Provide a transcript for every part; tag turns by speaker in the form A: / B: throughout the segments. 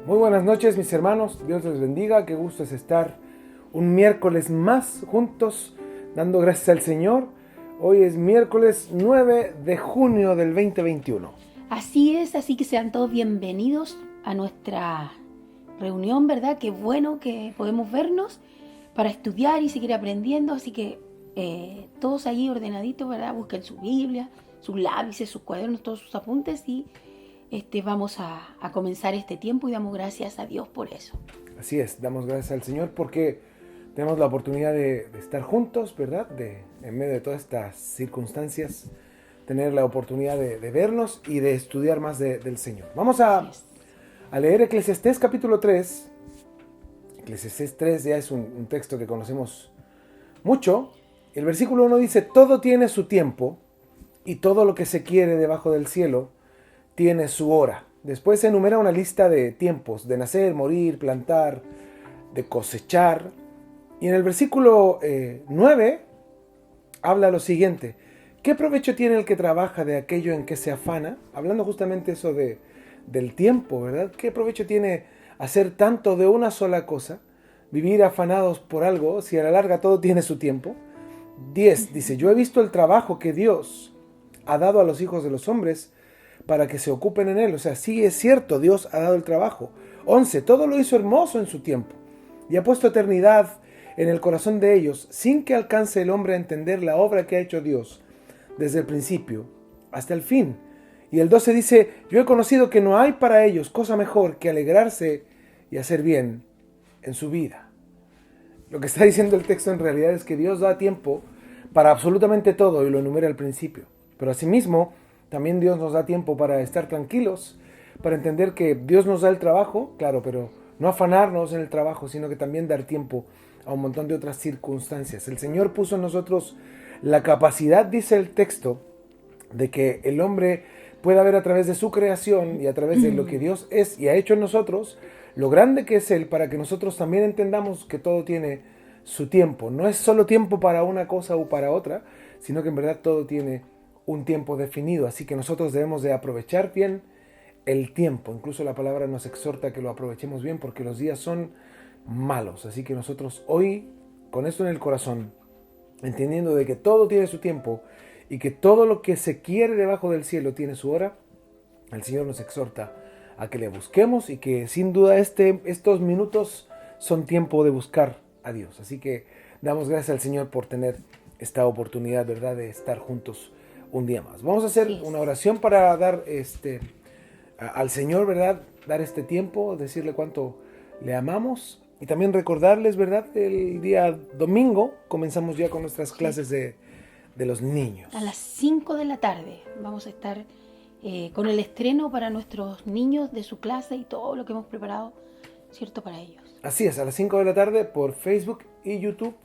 A: Muy buenas noches, mis hermanos. Dios les bendiga. Qué gusto es estar un miércoles más juntos, dando gracias al Señor. Hoy es miércoles 9 de junio del 2021.
B: Así es, así que sean todos bienvenidos a nuestra reunión, ¿verdad? Qué bueno que podemos vernos para estudiar y seguir aprendiendo. Así que todos ahí ordenaditos, ¿verdad? Busquen su Biblia, sus lápices, sus cuadernos, todos sus apuntes y vamos a comenzar este tiempo y damos gracias a Dios por eso.
A: Así es, damos gracias al Señor porque tenemos la oportunidad de estar juntos, ¿verdad? En medio de todas estas circunstancias, tener la oportunidad de vernos y de estudiar más del Señor. Vamos a leer Eclesiastés capítulo 3. Eclesiastés 3 ya es un texto que conocemos mucho. El versículo 1 dice: todo tiene su tiempo y todo lo que se quiere debajo del cielo tiene su hora. Después se enumera una lista de tiempos, de nacer, morir, plantar, de cosechar. Y en el versículo 9 habla lo siguiente: ¿qué provecho tiene el que trabaja de aquello en que se afana? Hablando justamente eso del tiempo, ¿verdad? ¿Qué provecho tiene hacer tanto de una sola cosa? Vivir afanados por algo, si a la larga todo tiene su tiempo. 10 dice: yo he visto el trabajo que Dios ha dado a los hijos de los hombres para que se ocupen en él. O sea, sí es cierto, Dios ha dado el trabajo. 11 todo lo hizo hermoso en su tiempo y ha puesto eternidad en el corazón de ellos, sin que alcance el hombre a entender la obra que ha hecho Dios desde el principio hasta el fin. Y el 12 dice: yo he conocido que no hay para ellos cosa mejor que alegrarse y hacer bien en su vida. Lo que está diciendo el texto en realidad es que Dios da tiempo para absolutamente todo y lo enumera al principio. Pero asimismo, también Dios nos da tiempo para estar tranquilos, para entender que Dios nos da el trabajo, claro, pero no afanarnos en el trabajo, sino que también dar tiempo a un montón de otras circunstancias. El Señor puso en nosotros la capacidad, dice el texto, de que el hombre pueda ver a través de su creación y a través de lo que Dios es y ha hecho en nosotros, lo grande que es Él, para que nosotros también entendamos que todo tiene su tiempo. No es solo tiempo para una cosa o para otra, sino que en verdad todo tiene un tiempo definido. Así que nosotros debemos de aprovechar bien el tiempo. Incluso la palabra nos exhorta a que lo aprovechemos bien porque los días son malos. Así que nosotros hoy, con esto en el corazón, entendiendo de que todo tiene su tiempo y que todo lo que se quiere debajo del cielo tiene su hora, el Señor nos exhorta a que le busquemos y que sin duda estos minutos son tiempo de buscar a Dios. Así que damos gracias al Señor por tener esta oportunidad, ¿verdad?, de estar juntos un día más. Vamos a hacer una oración para dar al Señor, ¿verdad?, dar este tiempo, decirle cuánto le amamos y también recordarles, ¿verdad?, el día domingo comenzamos ya con nuestras clases de los niños.
B: A las 5 de la tarde vamos a estar con el estreno para nuestros niños de su clase y todo lo que hemos preparado, ¿cierto?, para ellos.
A: Así es, a las 5 de la tarde por Facebook y YouTube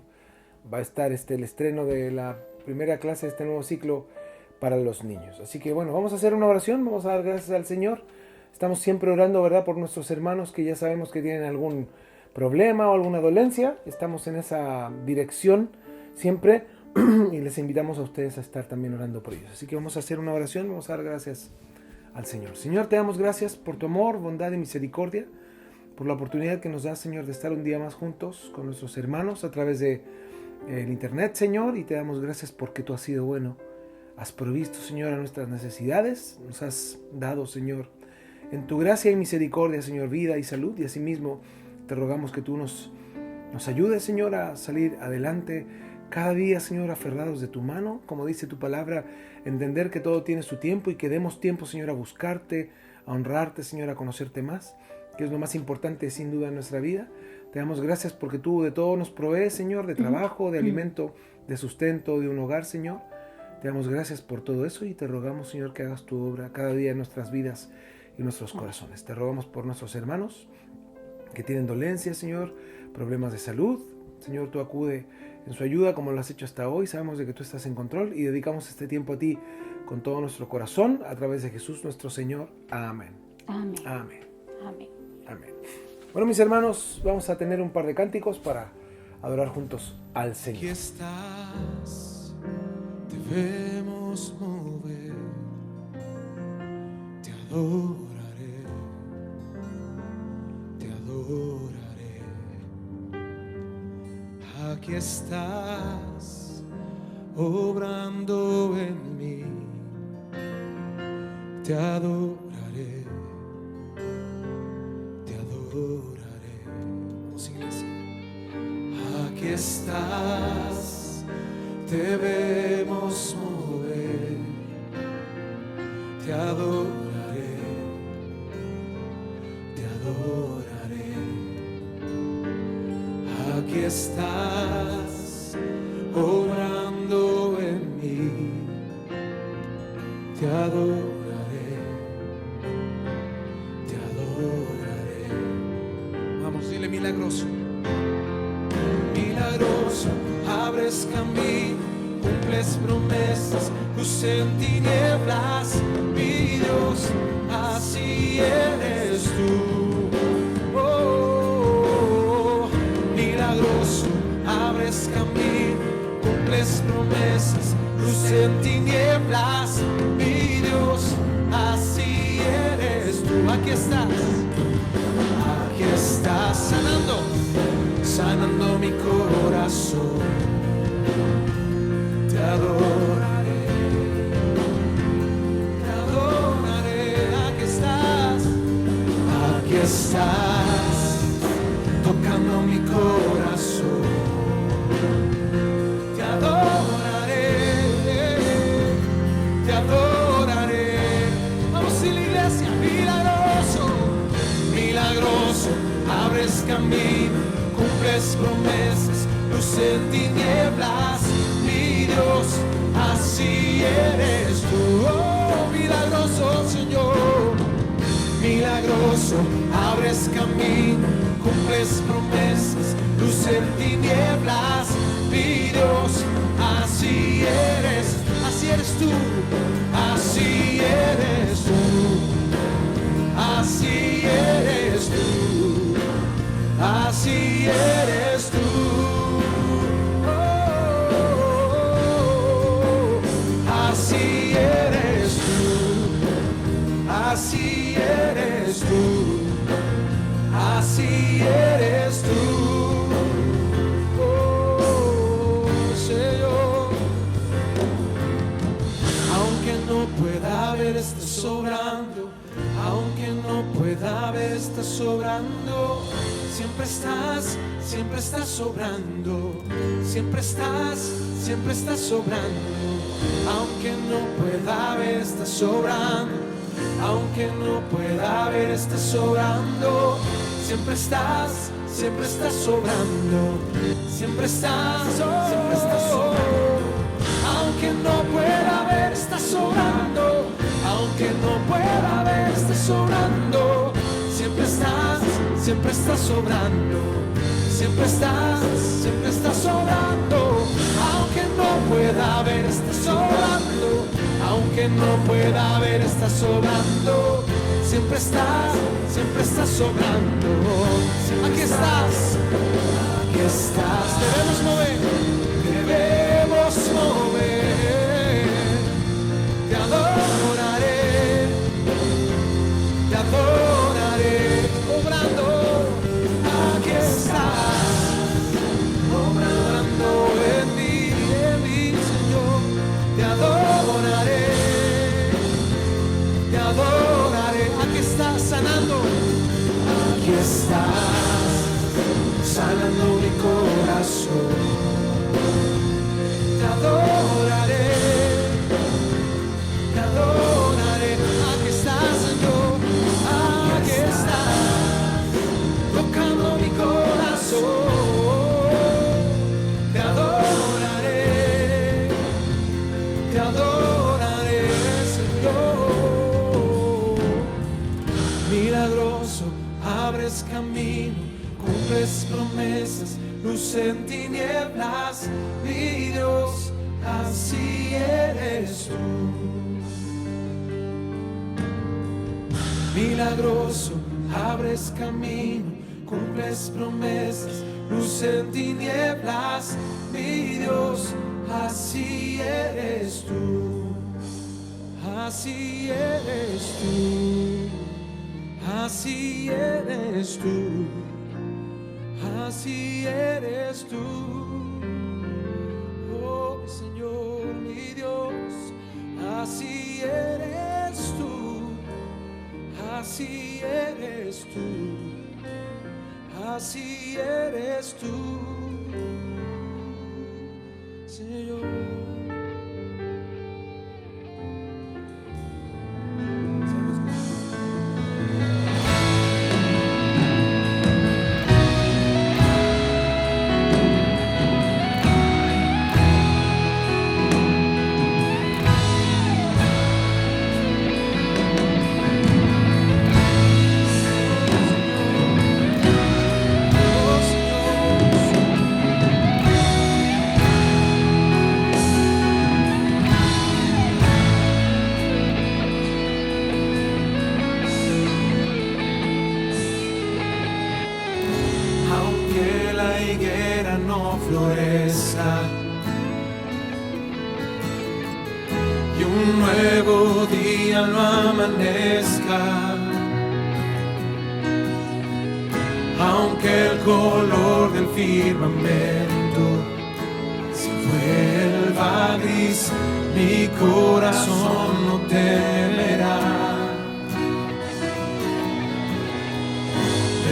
A: va a estar el estreno de la primera clase de este nuevo ciclo para los niños. Así que bueno, vamos a hacer una oración, vamos a dar gracias al Señor. Estamos siempre orando, ¿verdad?, por nuestros hermanos que ya sabemos que tienen algún problema o alguna dolencia. Estamos en esa dirección siempre y les invitamos a ustedes a estar también orando por ellos. Así que vamos a hacer una oración, vamos a dar gracias al Señor. Señor, te damos gracias por tu amor, bondad y misericordia, por la oportunidad que nos das, Señor, de estar un día más juntos con nuestros hermanos a través de el internet, Señor, y te damos gracias porque tú has sido bueno. Has provisto, Señor, a nuestras necesidades, nos has dado, Señor, en tu gracia y misericordia, Señor, vida y salud, y asimismo te rogamos que tú nos ayudes, Señor, a salir adelante cada día, Señor, aferrados de tu mano, como dice tu palabra, entender que todo tiene su tiempo y que demos tiempo, Señor, a buscarte, a honrarte, Señor, a conocerte más, que es lo más importante sin duda en nuestra vida. Te damos gracias porque tú de todo nos provees, Señor, de trabajo, de alimento, de sustento, de un hogar, Señor. Te damos gracias por todo eso y te rogamos, Señor, que hagas tu obra cada día en nuestras vidas y nuestros corazones. Te rogamos por nuestros hermanos que tienen dolencias, Señor, problemas de salud. Señor, tú acude en su ayuda como lo has hecho hasta hoy. Sabemos de que tú estás en control y dedicamos este tiempo a ti con todo nuestro corazón a través de Jesús nuestro Señor. Amén.
B: Amén.
A: Amén.
B: Amén.
A: Amén. Bueno, mis hermanos, vamos a tener un par de cánticos para adorar juntos al Señor.
C: Aquí estás, debemos mover, te adoraré, aquí estás, obrando en mí. Te adoraré, te adoraré. Vamos, iglesia. Aquí estás, te vemos mover. Te adoraré, te adoraré. Aquí estás, obrando en mí. Te adoraré, te adoraré. Vamos, dile: milagroso, milagroso, abres camino, cumples promesas, luz en tinieblas, mi Dios, así eres tú. Oh, milagroso, abres camino, cumples promesas, luz en tinieblas, mi Dios, así eres tú. Aquí estás sanando, sanando mi corazón. Te adoraré, te adoraré. Aquí estás, tocando mi corazón. Te adoraré, te adoraré. Vamos a la iglesia. Milagroso, milagroso, abres camino, cumples promesas, luz en tinieblas, mi Dios, así eres tú. Oh, milagroso Señor, milagroso, abres camino, cumples promesas, luz en tinieblas, mi Dios, así eres tú, así eres tú, así eres tú, así eres tú. Así eres tú, así eres tú, así eres tú, oh Señor. Aunque no pueda ver, estás sobrando, aunque no pueda ver, estás sobrando. Siempre estás sobrando, siempre estás sobrando. Aunque no pueda ver, estás sobrando, aunque no pueda ver, estás sobrando. Siempre estás sobrando, siempre estás sobrando. Aunque no pueda ver, estás sobrando, aunque no pueda ver, estás sobrando. Siempre estás sobrando, siempre estás sobrando. Aunque no pueda ver, estás sobrando, aunque no pueda ver, estás sobrando. Siempre estás sobrando. Aquí estás, debemos mover, te adoraré, te adoraré, obrando. Aquí estás, obrando en mí, Señor. Te adoraré, te adoraré. Aquí estás sanando, aquí estás sanando mi corazón. Te adoraré, te adoraré. Aquí estás, Señor, aquí estás tocando mi corazón. Te adoraré, Señor. Milagroso, abres camino, cumples promesas, luz en tinieblas, mi Dios, así eres tú. Milagroso, abres camino, cumples promesas, luz en tinieblas, mi Dios, así eres tú, así eres tú, así eres tú. así eres tú. Oh, mi Señor, mi Dios, así eres tú, así eres tú, así eres tú, Señor. Aunque la higuera no florezca y un nuevo día no amanezca, aunque el color del firmamento se vuelva gris, mi corazón no temerá.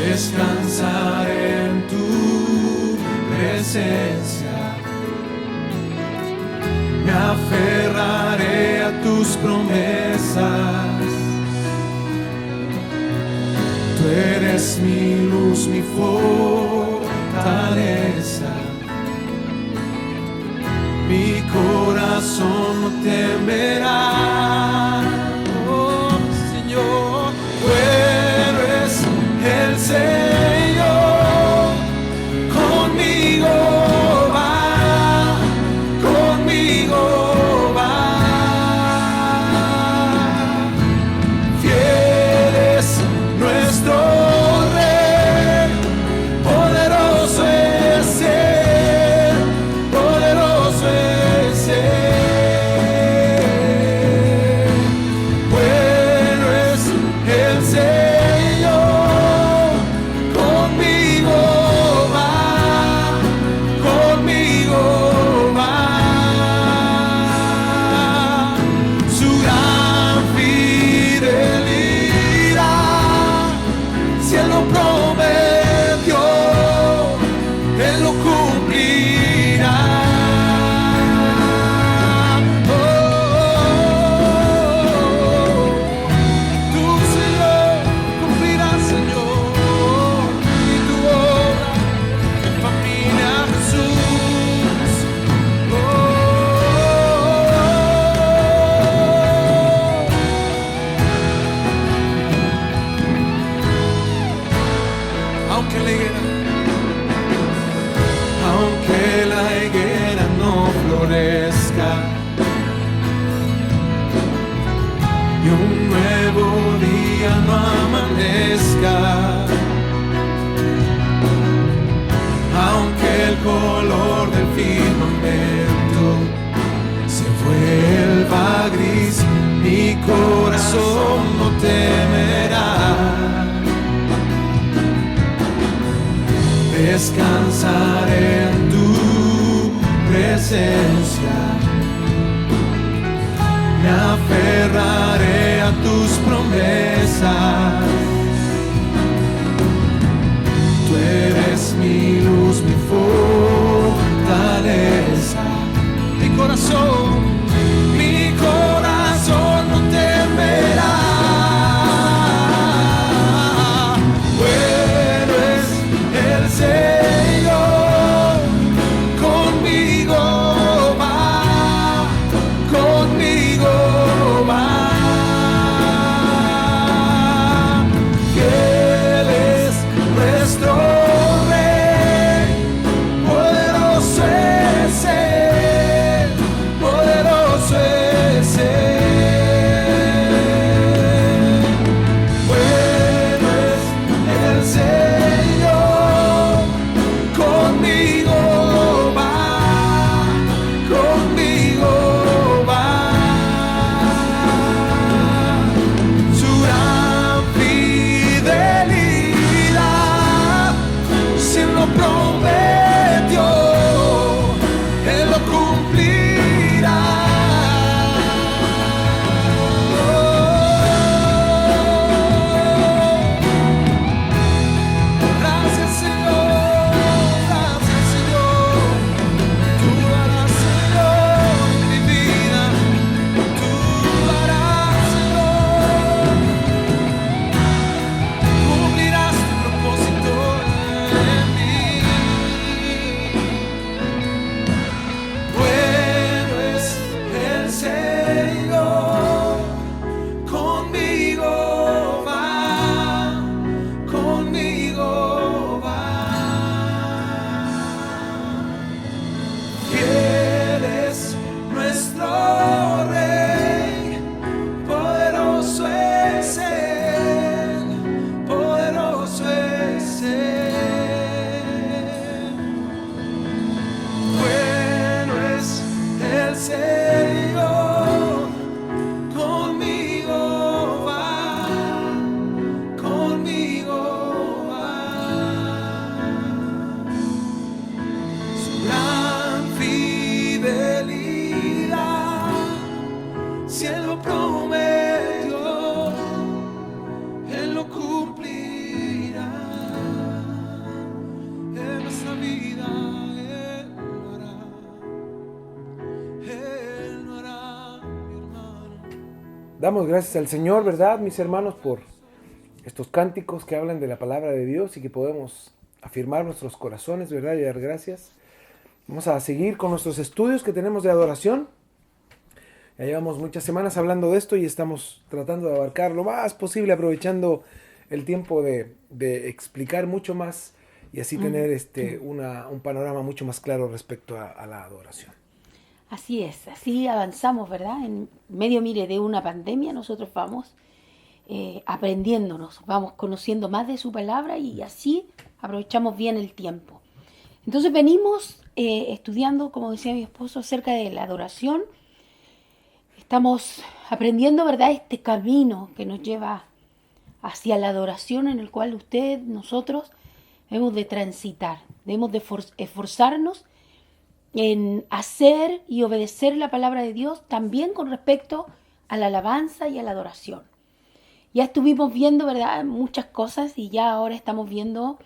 C: Descansaré en tu presencia, me aferraré a tus promesas. Tú eres mi luz, mi fortaleza, mi corazón no temerá. Oh, Señor, tú eres el Señor, conmigo va, conmigo va. Fiel es nuestro Rey, poderoso es Él, poderoso es Él. Bueno es el Señor. Aunque la higuera no florezca y un nuevo día no amanezca, aunque el color del firmamento se vuelva gris, mi corazón no temerá. Descansaré en tu presencia, me aferraré a tus promesas. Tú eres mi luz, mi fortaleza, mi corazón no temerá. Señor, conmigo va, conmigo va.
A: Damos gracias al Señor, ¿verdad, mis hermanos, por estos cánticos que hablan de la palabra de Dios y que podemos afirmar nuestros corazones, ¿verdad? Y dar gracias. Vamos a seguir con nuestros estudios que tenemos de adoración. Ya llevamos muchas semanas hablando de esto y estamos tratando de abarcar lo más posible, aprovechando el tiempo de explicar mucho más y así tener un panorama mucho más claro respecto a la adoración.
B: Así es, así avanzamos, ¿verdad? En medio, mire, de una pandemia nosotros vamos aprendiéndonos, vamos conociendo más de su palabra y así aprovechamos bien el tiempo. Entonces venimos estudiando, como decía mi esposo, acerca de la adoración. Estamos aprendiendo, ¿verdad?, este camino que nos lleva hacia la adoración en el cual usted, nosotros, debemos de transitar, debemos de esforzarnos en hacer y obedecer la palabra de Dios también con respecto a la alabanza y a la adoración. Ya estuvimos viendo, ¿verdad?, muchas cosas y ya ahora estamos viendo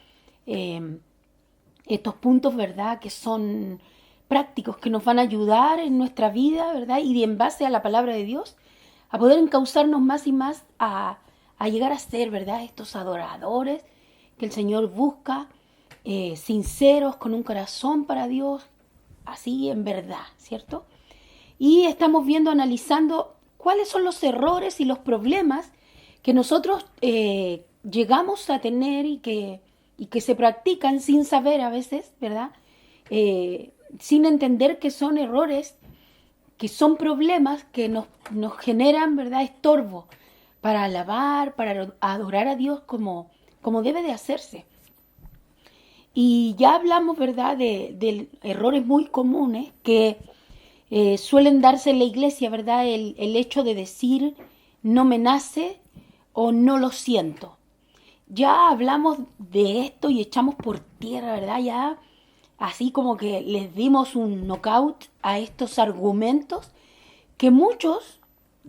B: estos puntos, ¿verdad?, que son prácticos, que nos van a ayudar en nuestra vida, ¿verdad?, y en base a la palabra de Dios, a poder encauzarnos más y más a llegar a ser, ¿verdad?, estos adoradores que el Señor busca, sinceros, con un corazón para Dios, así en verdad, ¿cierto? Y estamos viendo, analizando cuáles son los errores y los problemas que nosotros llegamos a tener y que se practican sin saber a veces, ¿verdad? Sin entender que son errores, que son problemas que nos generan, ¿verdad?, estorbo para alabar, para adorar a Dios como debe de hacerse. Y ya hablamos, ¿verdad?, de errores muy comunes que suelen darse en la iglesia, ¿verdad? El hecho de decir no me nace o no lo siento. Ya hablamos de esto y echamos por tierra, ¿verdad? Ya así como que les dimos un knockout a estos argumentos que muchos,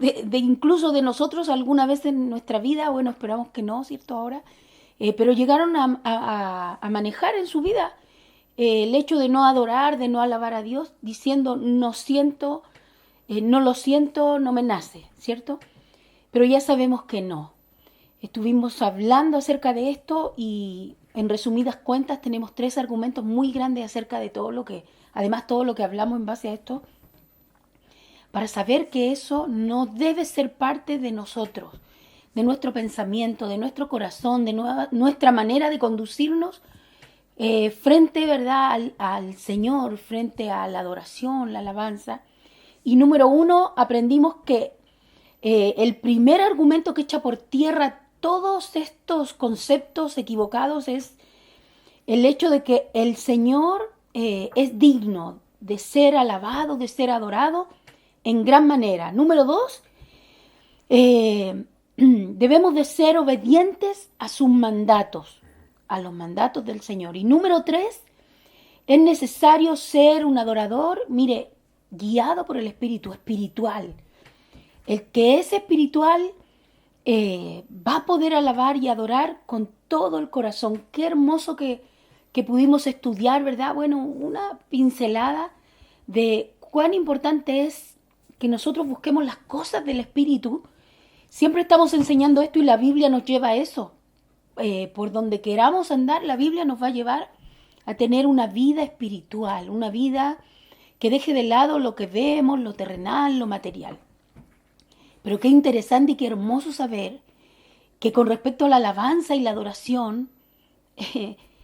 B: incluso de nosotros alguna vez en nuestra vida, bueno, esperamos que no, ¿cierto? Ahora, pero llegaron a manejar en su vida el hecho de no adorar, de no alabar a Dios, diciendo no siento, no lo siento, no me nace, ¿cierto? Pero ya sabemos que no. Estuvimos hablando acerca de esto y en resumidas cuentas tenemos 3 argumentos muy grandes acerca de todo lo que hablamos en base a esto, para saber que eso no debe ser parte de nosotros, de nuestro pensamiento, de nuestro corazón, de nuestra manera de conducirnos frente, ¿verdad?, al Señor, frente a la adoración, la alabanza. Y número 1, aprendimos que el primer argumento que echa por tierra todos estos conceptos equivocados es el hecho de que el Señor es digno de ser alabado, de ser adorado en gran manera. Número 2, debemos de ser obedientes a sus mandatos, a los mandatos del Señor. Y número 3, es necesario ser un adorador, mire, guiado por el Espíritu, espiritual. El que es espiritual va a poder alabar y adorar con todo el corazón. Qué hermoso que pudimos estudiar, ¿verdad? Bueno, una pincelada de cuán importante es que nosotros busquemos las cosas del Espíritu. Siempre estamos enseñando esto y la Biblia nos lleva a eso. Por donde queramos andar, la Biblia nos va a llevar a tener una vida espiritual, una vida que deje de lado lo que vemos, lo terrenal, lo material. Pero qué interesante y qué hermoso saber que con respecto a la alabanza y la adoración,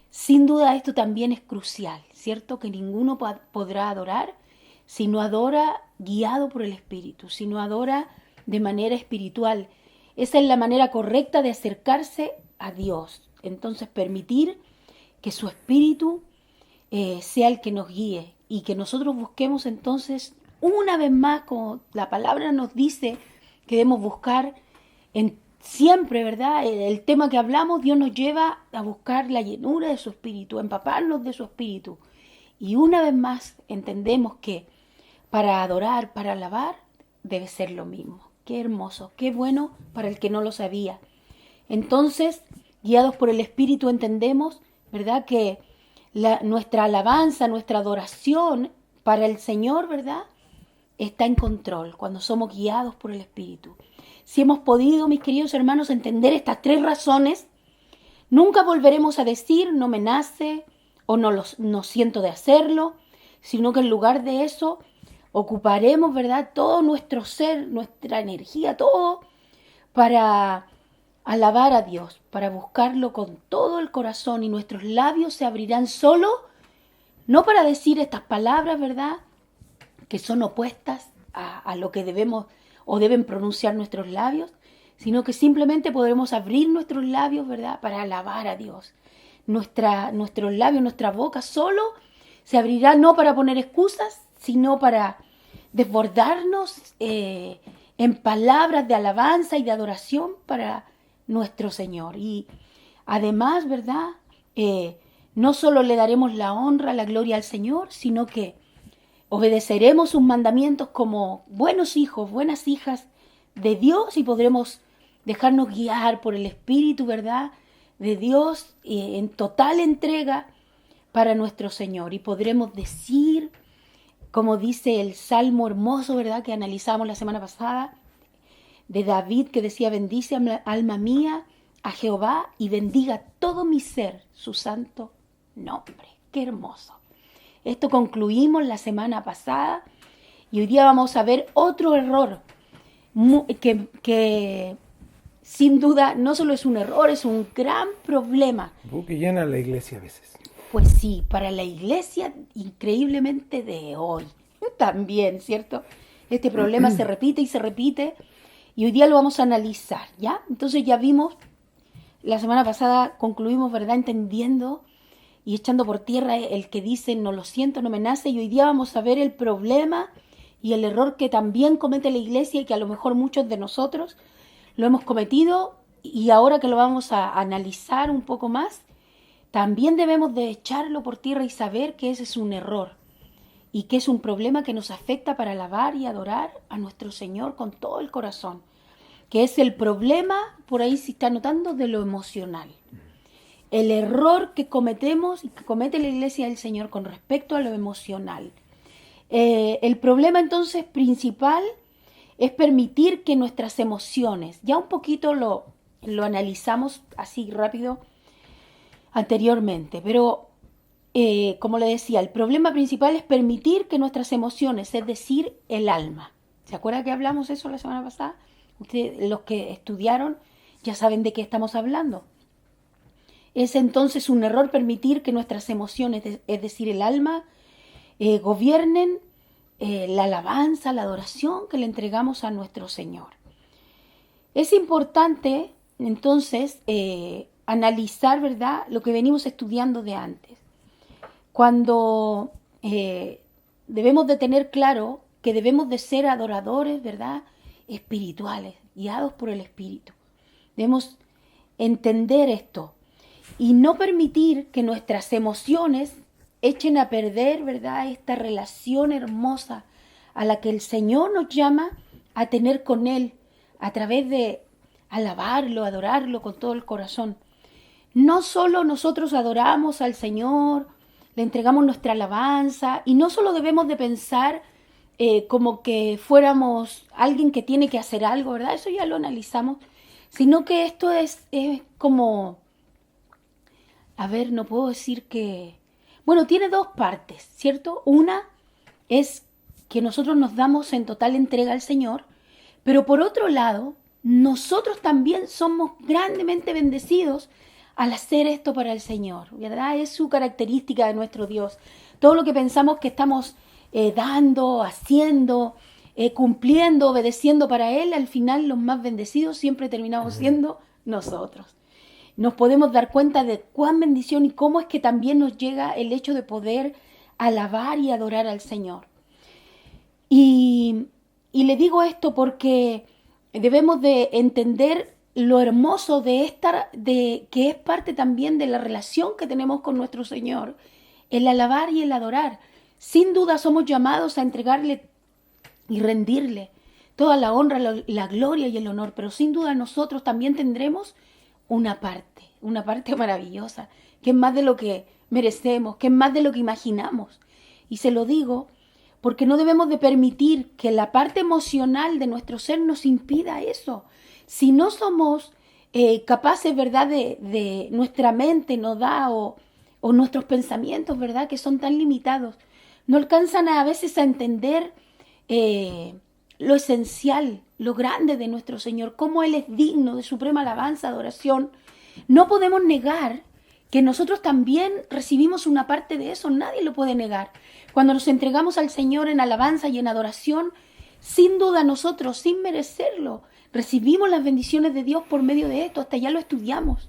B: sin duda esto también es crucial, ¿cierto? Que ninguno podrá adorar si no adora guiado por el Espíritu, si no adora de manera espiritual. Esa es la manera correcta de acercarse a Dios. Entonces permitir que su Espíritu sea el que nos guíe y que nosotros busquemos entonces una vez más, como la palabra nos dice, que debemos buscar siempre, ¿verdad? El tema que hablamos, Dios nos lleva a buscar la llenura de su Espíritu, a empaparnos de su Espíritu. Y una vez más entendemos que para adorar, para alabar, debe ser lo mismo. Qué hermoso, qué bueno para el que no lo sabía. Entonces, guiados por el Espíritu entendemos, ¿verdad?, que nuestra alabanza, nuestra adoración para el Señor, ¿verdad?, está en control cuando somos guiados por el Espíritu. si hemos podido, mis queridos hermanos, entender estas 3 razones, nunca volveremos a decir no me nace o no siento de hacerlo, sino que en lugar de eso ocuparemos, ¿verdad?, todo nuestro ser, nuestra energía, todo para alabar a Dios, para buscarlo con todo el corazón, y nuestros labios se abrirán solo, no para decir estas palabras, ¿verdad?, que son opuestas a lo que debemos o deben pronunciar nuestros labios, sino que simplemente podremos abrir nuestros labios, ¿verdad?, para alabar a Dios. Nuestros labios, nuestra boca solo se abrirá no para poner excusas, sino para desbordarnos en palabras de alabanza y de adoración para nuestro Señor. Y además, ¿verdad?, no solo le daremos la honra, la gloria al Señor, sino que obedeceremos sus mandamientos como buenos hijos, buenas hijas de Dios, y podremos dejarnos guiar por el Espíritu, ¿verdad?, de Dios en total entrega para nuestro Señor. Y podremos decir, como dice el Salmo hermoso, ¿verdad?, que analizamos la semana pasada, de David, que decía: bendice alma mía a Jehová y bendiga todo mi ser su santo nombre. ¡Qué hermoso! Esto concluimos la semana pasada y hoy día vamos a ver otro error que sin duda no solo es un error, es un gran problema.
A: Que llena la iglesia a veces.
B: Pues sí, para la iglesia increíblemente de hoy también, ¿cierto? Este problema se repite y se repite y hoy día lo vamos a analizar, ¿ya? Entonces ya vimos, la semana pasada concluimos, ¿verdad?, entendiendo y echando por tierra el que dice no lo siento, no me nace, y hoy día vamos a ver el problema y el error que también comete la iglesia y que a lo mejor muchos de nosotros lo hemos cometido, y ahora que lo vamos a analizar un poco más, también debemos de echarlo por tierra y saber que ese es un error y que es un problema que nos afecta para alabar y adorar a nuestro Señor con todo el corazón, que es el problema, por ahí se está notando, de lo emocional. El error que cometemos y que comete la iglesia del Señor con respecto a lo emocional. El problema entonces principal es permitir que nuestras emociones, ya un poquito lo analizamos así rápido anteriormente, pero como le decía, el problema principal es permitir que nuestras emociones, es decir, el alma. ¿Se acuerda que hablamos eso la semana pasada? Ustedes, los que estudiaron, ya saben de qué estamos hablando. Es entonces un error permitir que nuestras emociones, es decir, el alma, gobiernen la alabanza, la adoración que le entregamos a nuestro Señor. Es importante, entonces, analizar, ¿verdad?, lo que venimos estudiando de antes. Cuando debemos de tener claro que debemos de ser adoradores, ¿verdad?, espirituales, guiados por el Espíritu. Debemos entender esto y no permitir que nuestras emociones echen a perder, ¿verdad?, esta relación hermosa a la que el Señor nos llama a tener con Él a través de alabarlo, adorarlo con todo el corazón. No solo nosotros adoramos al Señor, le entregamos nuestra alabanza, y no solo debemos de pensar como que fuéramos alguien que tiene que hacer algo, ¿verdad? Eso ya lo analizamos, sino que esto es como, a ver, no puedo decir que, bueno, tiene 2 partes, ¿cierto? Una es que nosotros nos damos en total entrega al Señor, pero por otro lado, nosotros también somos grandemente bendecidos al hacer esto para el Señor, ¿verdad? Es su característica de nuestro Dios. Todo lo que pensamos que estamos dando, haciendo, cumpliendo, obedeciendo para Él, al final los más bendecidos siempre terminamos siendo nosotros. Nos podemos dar cuenta de cuán bendición y cómo es que también nos llega el hecho de poder alabar y adorar al Señor. Y le digo esto porque debemos de entender lo hermoso de que es parte también de la relación que tenemos con nuestro Señor, el alabar y el adorar. Sin duda somos llamados a entregarle y rendirle toda la honra, la gloria y el honor, pero sin duda nosotros también tendremos una parte maravillosa, que es más de lo que merecemos, que es más de lo que imaginamos. Y se lo digo porque no debemos de permitir que la parte emocional de nuestro ser nos impida eso. si no somos capaces, ¿verdad?, de nuestra mente nos da o nuestros pensamientos, ¿verdad?, que son tan limitados, no alcanzan a veces a entender lo esencial, lo grande de nuestro Señor, cómo Él es digno de suprema alabanza, adoración. No podemos negar que nosotros también recibimos una parte de eso, nadie lo puede negar. Cuando nos entregamos al Señor en alabanza y en adoración, sin duda nosotros, sin merecerlo, recibimos las bendiciones de Dios por medio de esto, hasta ya lo estudiamos.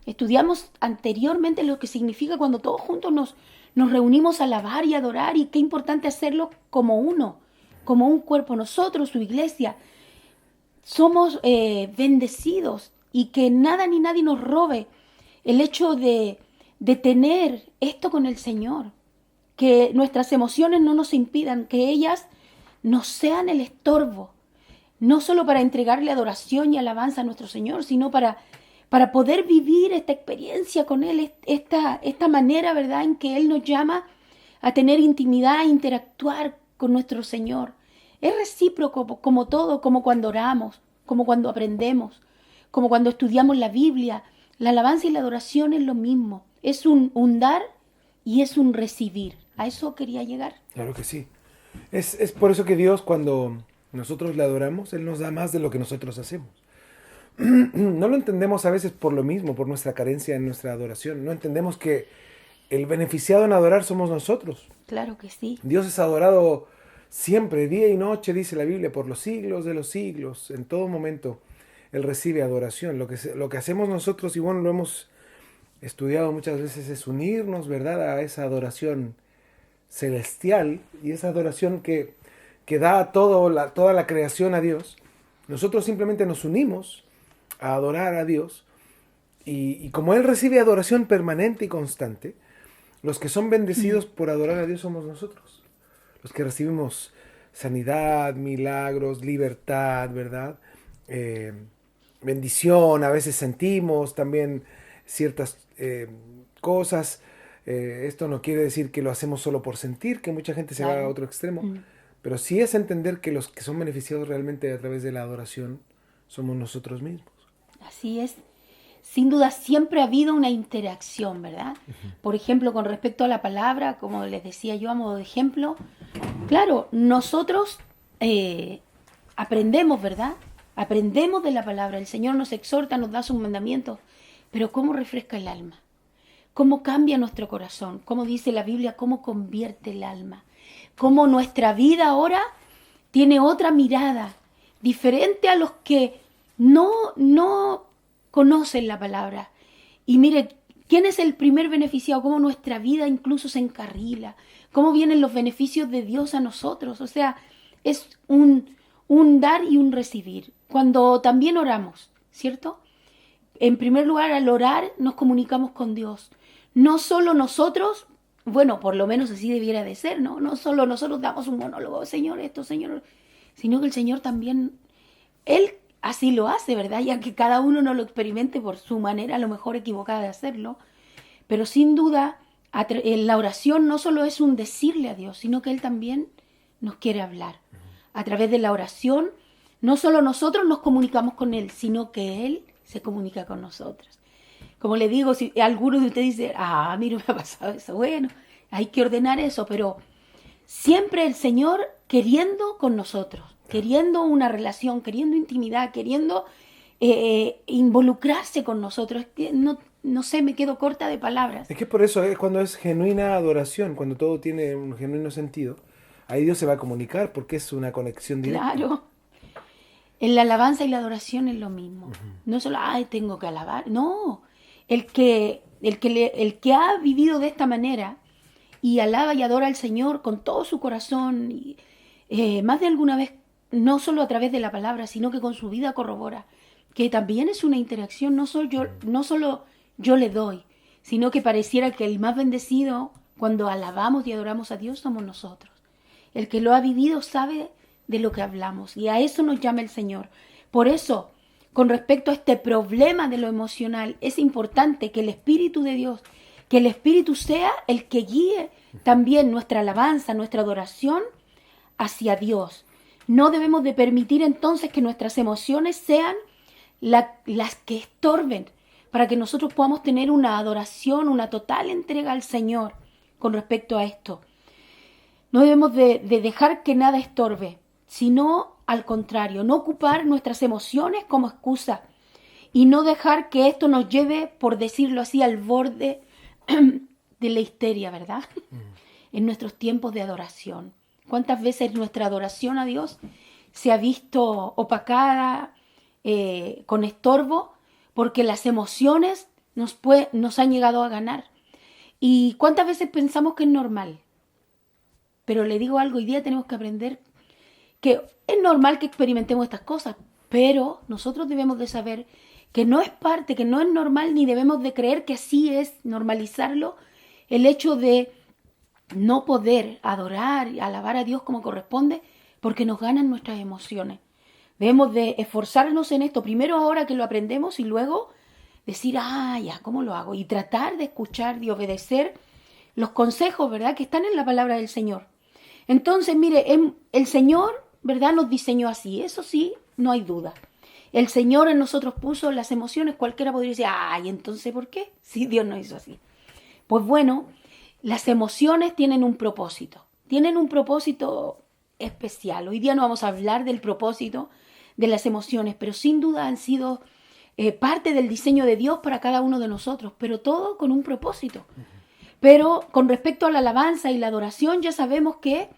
B: Estudiamos anteriormente lo que significa cuando todos juntos nos reunimos a alabar y adorar, y qué importante hacerlo como uno, como un cuerpo. Nosotros, su iglesia, somos bendecidos, y que nada ni nadie nos robe el hecho de tener esto con el Señor. Que nuestras emociones no nos impidan, que ellas no sean el estorbo, no solo para entregarle adoración y alabanza a nuestro Señor, sino para poder vivir esta experiencia con Él, esta manera, ¿verdad?, en que Él nos llama a tener intimidad, a interactuar con nuestro Señor. Es recíproco, como todo, como cuando oramos, como cuando aprendemos, como cuando estudiamos la Biblia. La alabanza y la adoración es lo mismo. Es un dar y es un recibir. A eso quería llegar.
A: Claro que sí. Es por eso que Dios, cuando nosotros le adoramos, Él nos da más de lo que nosotros hacemos. No lo entendemos a veces por lo mismo, por nuestra carencia en nuestra adoración. No entendemos que el beneficiado en adorar somos nosotros.
B: Claro que sí.
A: Dios es adorado siempre, día y noche, dice la Biblia, por los siglos de los siglos. En todo momento Él recibe adoración. Lo que hacemos nosotros, y bueno, lo hemos estudiado muchas veces, es unirnos, ¿verdad?, a esa adoración celestial, y esa adoración que da toda la creación a Dios. Nosotros simplemente nos unimos a adorar a Dios, y como Él recibe adoración permanente y constante, los que son bendecidos por adorar a Dios somos nosotros, los que recibimos sanidad, milagros, libertad, ¿verdad?, bendición. A veces sentimos también ciertas cosas. Esto no quiere decir que lo hacemos solo por sentir, que mucha gente se va a otro extremo, pero sí es entender que los que son beneficiados realmente a través de la adoración somos nosotros mismos.
B: Así es. Sin duda siempre ha habido una interacción, ¿verdad? Por ejemplo, con respecto a la palabra, como les decía yo a modo de ejemplo, claro, nosotros aprendemos, ¿verdad? Aprendemos de la palabra. El Señor nos exhorta, nos da sus mandamientos, pero ¿cómo refresca el alma? ¿Cómo cambia nuestro corazón? ¿Cómo dice la Biblia? ¿Cómo convierte el alma? ¿Cómo nuestra vida ahora tiene otra mirada, diferente a los que no conocen la palabra? Y mire, ¿quién es el primer beneficiado? ¿Cómo nuestra vida incluso se encarrila? ¿Cómo vienen los beneficios de Dios a nosotros? O sea, es un dar y un recibir. Cuando también oramos, ¿cierto? En primer lugar, al orar nos comunicamos con Dios. No solo nosotros, bueno, por lo menos así debiera de ser, ¿no? No solo nosotros damos un monólogo, Señor esto, Señor, sino que el Señor también, Él así lo hace, ¿verdad? Ya que cada uno no lo experimente por su manera, a lo mejor equivocada de hacerlo. Pero sin duda, la oración no solo es un decirle a Dios, sino que Él también nos quiere hablar. A través de la oración, no solo nosotros nos comunicamos con Él, sino que Él se comunica con nosotros. Como le digo, si alguno de ustedes dice, mira, me ha pasado eso, bueno, hay que ordenar eso, pero siempre el Señor queriendo con nosotros, queriendo una relación, queriendo intimidad, queriendo involucrarse con nosotros. No sé, me quedo corta de palabras.
A: Es que por eso es cuando es genuina adoración, cuando todo tiene un genuino sentido, ahí Dios se va a comunicar porque es una conexión directa.
B: Claro. En la alabanza y la adoración es lo mismo. No solo, tengo que alabar. No, el que ha vivido de esta manera y alaba y adora al Señor con todo su corazón, y, más de alguna vez, no solo a través de la palabra, sino que con su vida corrobora, que también es una interacción, no solo yo le doy, sino que pareciera que el más bendecido cuando alabamos y adoramos a Dios somos nosotros. El que lo ha vivido sabe de lo que hablamos, y a eso nos llama el Señor. Por eso, con respecto a este problema de lo emocional, es importante que el Espíritu de Dios, que el Espíritu sea el que guíe también nuestra alabanza, nuestra adoración hacia Dios. No debemos de permitir entonces que nuestras emociones sean las que estorben, para que nosotros podamos tener una adoración, una total entrega al Señor con respecto a esto. No debemos de dejar que nada estorbe, sino al contrario, no ocupar nuestras emociones como excusa y no dejar que esto nos lleve, por decirlo así, al borde de la histeria, ¿verdad? En nuestros tiempos de adoración. ¿Cuántas veces nuestra adoración a Dios se ha visto opacada con estorbo porque las emociones nos han llegado a ganar? ¿Y cuántas veces pensamos que es normal? Pero le digo algo, hoy día tenemos que aprender que es normal que experimentemos estas cosas, pero nosotros debemos de saber que no es parte, que no es normal, ni debemos de creer que así es, normalizarlo, el hecho de no poder adorar y alabar a Dios como corresponde, porque nos ganan nuestras emociones. Debemos de esforzarnos en esto, primero ahora que lo aprendemos y luego decir, ya, ¿cómo lo hago? Y tratar de escuchar y obedecer los consejos, ¿verdad?, que están en la palabra del Señor. Entonces, mire, el Señor, ¿verdad?, nos diseñó así, eso sí, no hay duda. El Señor en nosotros puso las emociones, cualquiera podría decir, entonces, ¿por qué? Si Dios nos hizo así. Pues bueno, las emociones tienen un propósito especial. Hoy día no vamos a hablar del propósito de las emociones, pero sin duda han sido parte del diseño de Dios para cada uno de nosotros, pero todo con un propósito. Pero con respecto a la alabanza y la adoración, ya sabemos que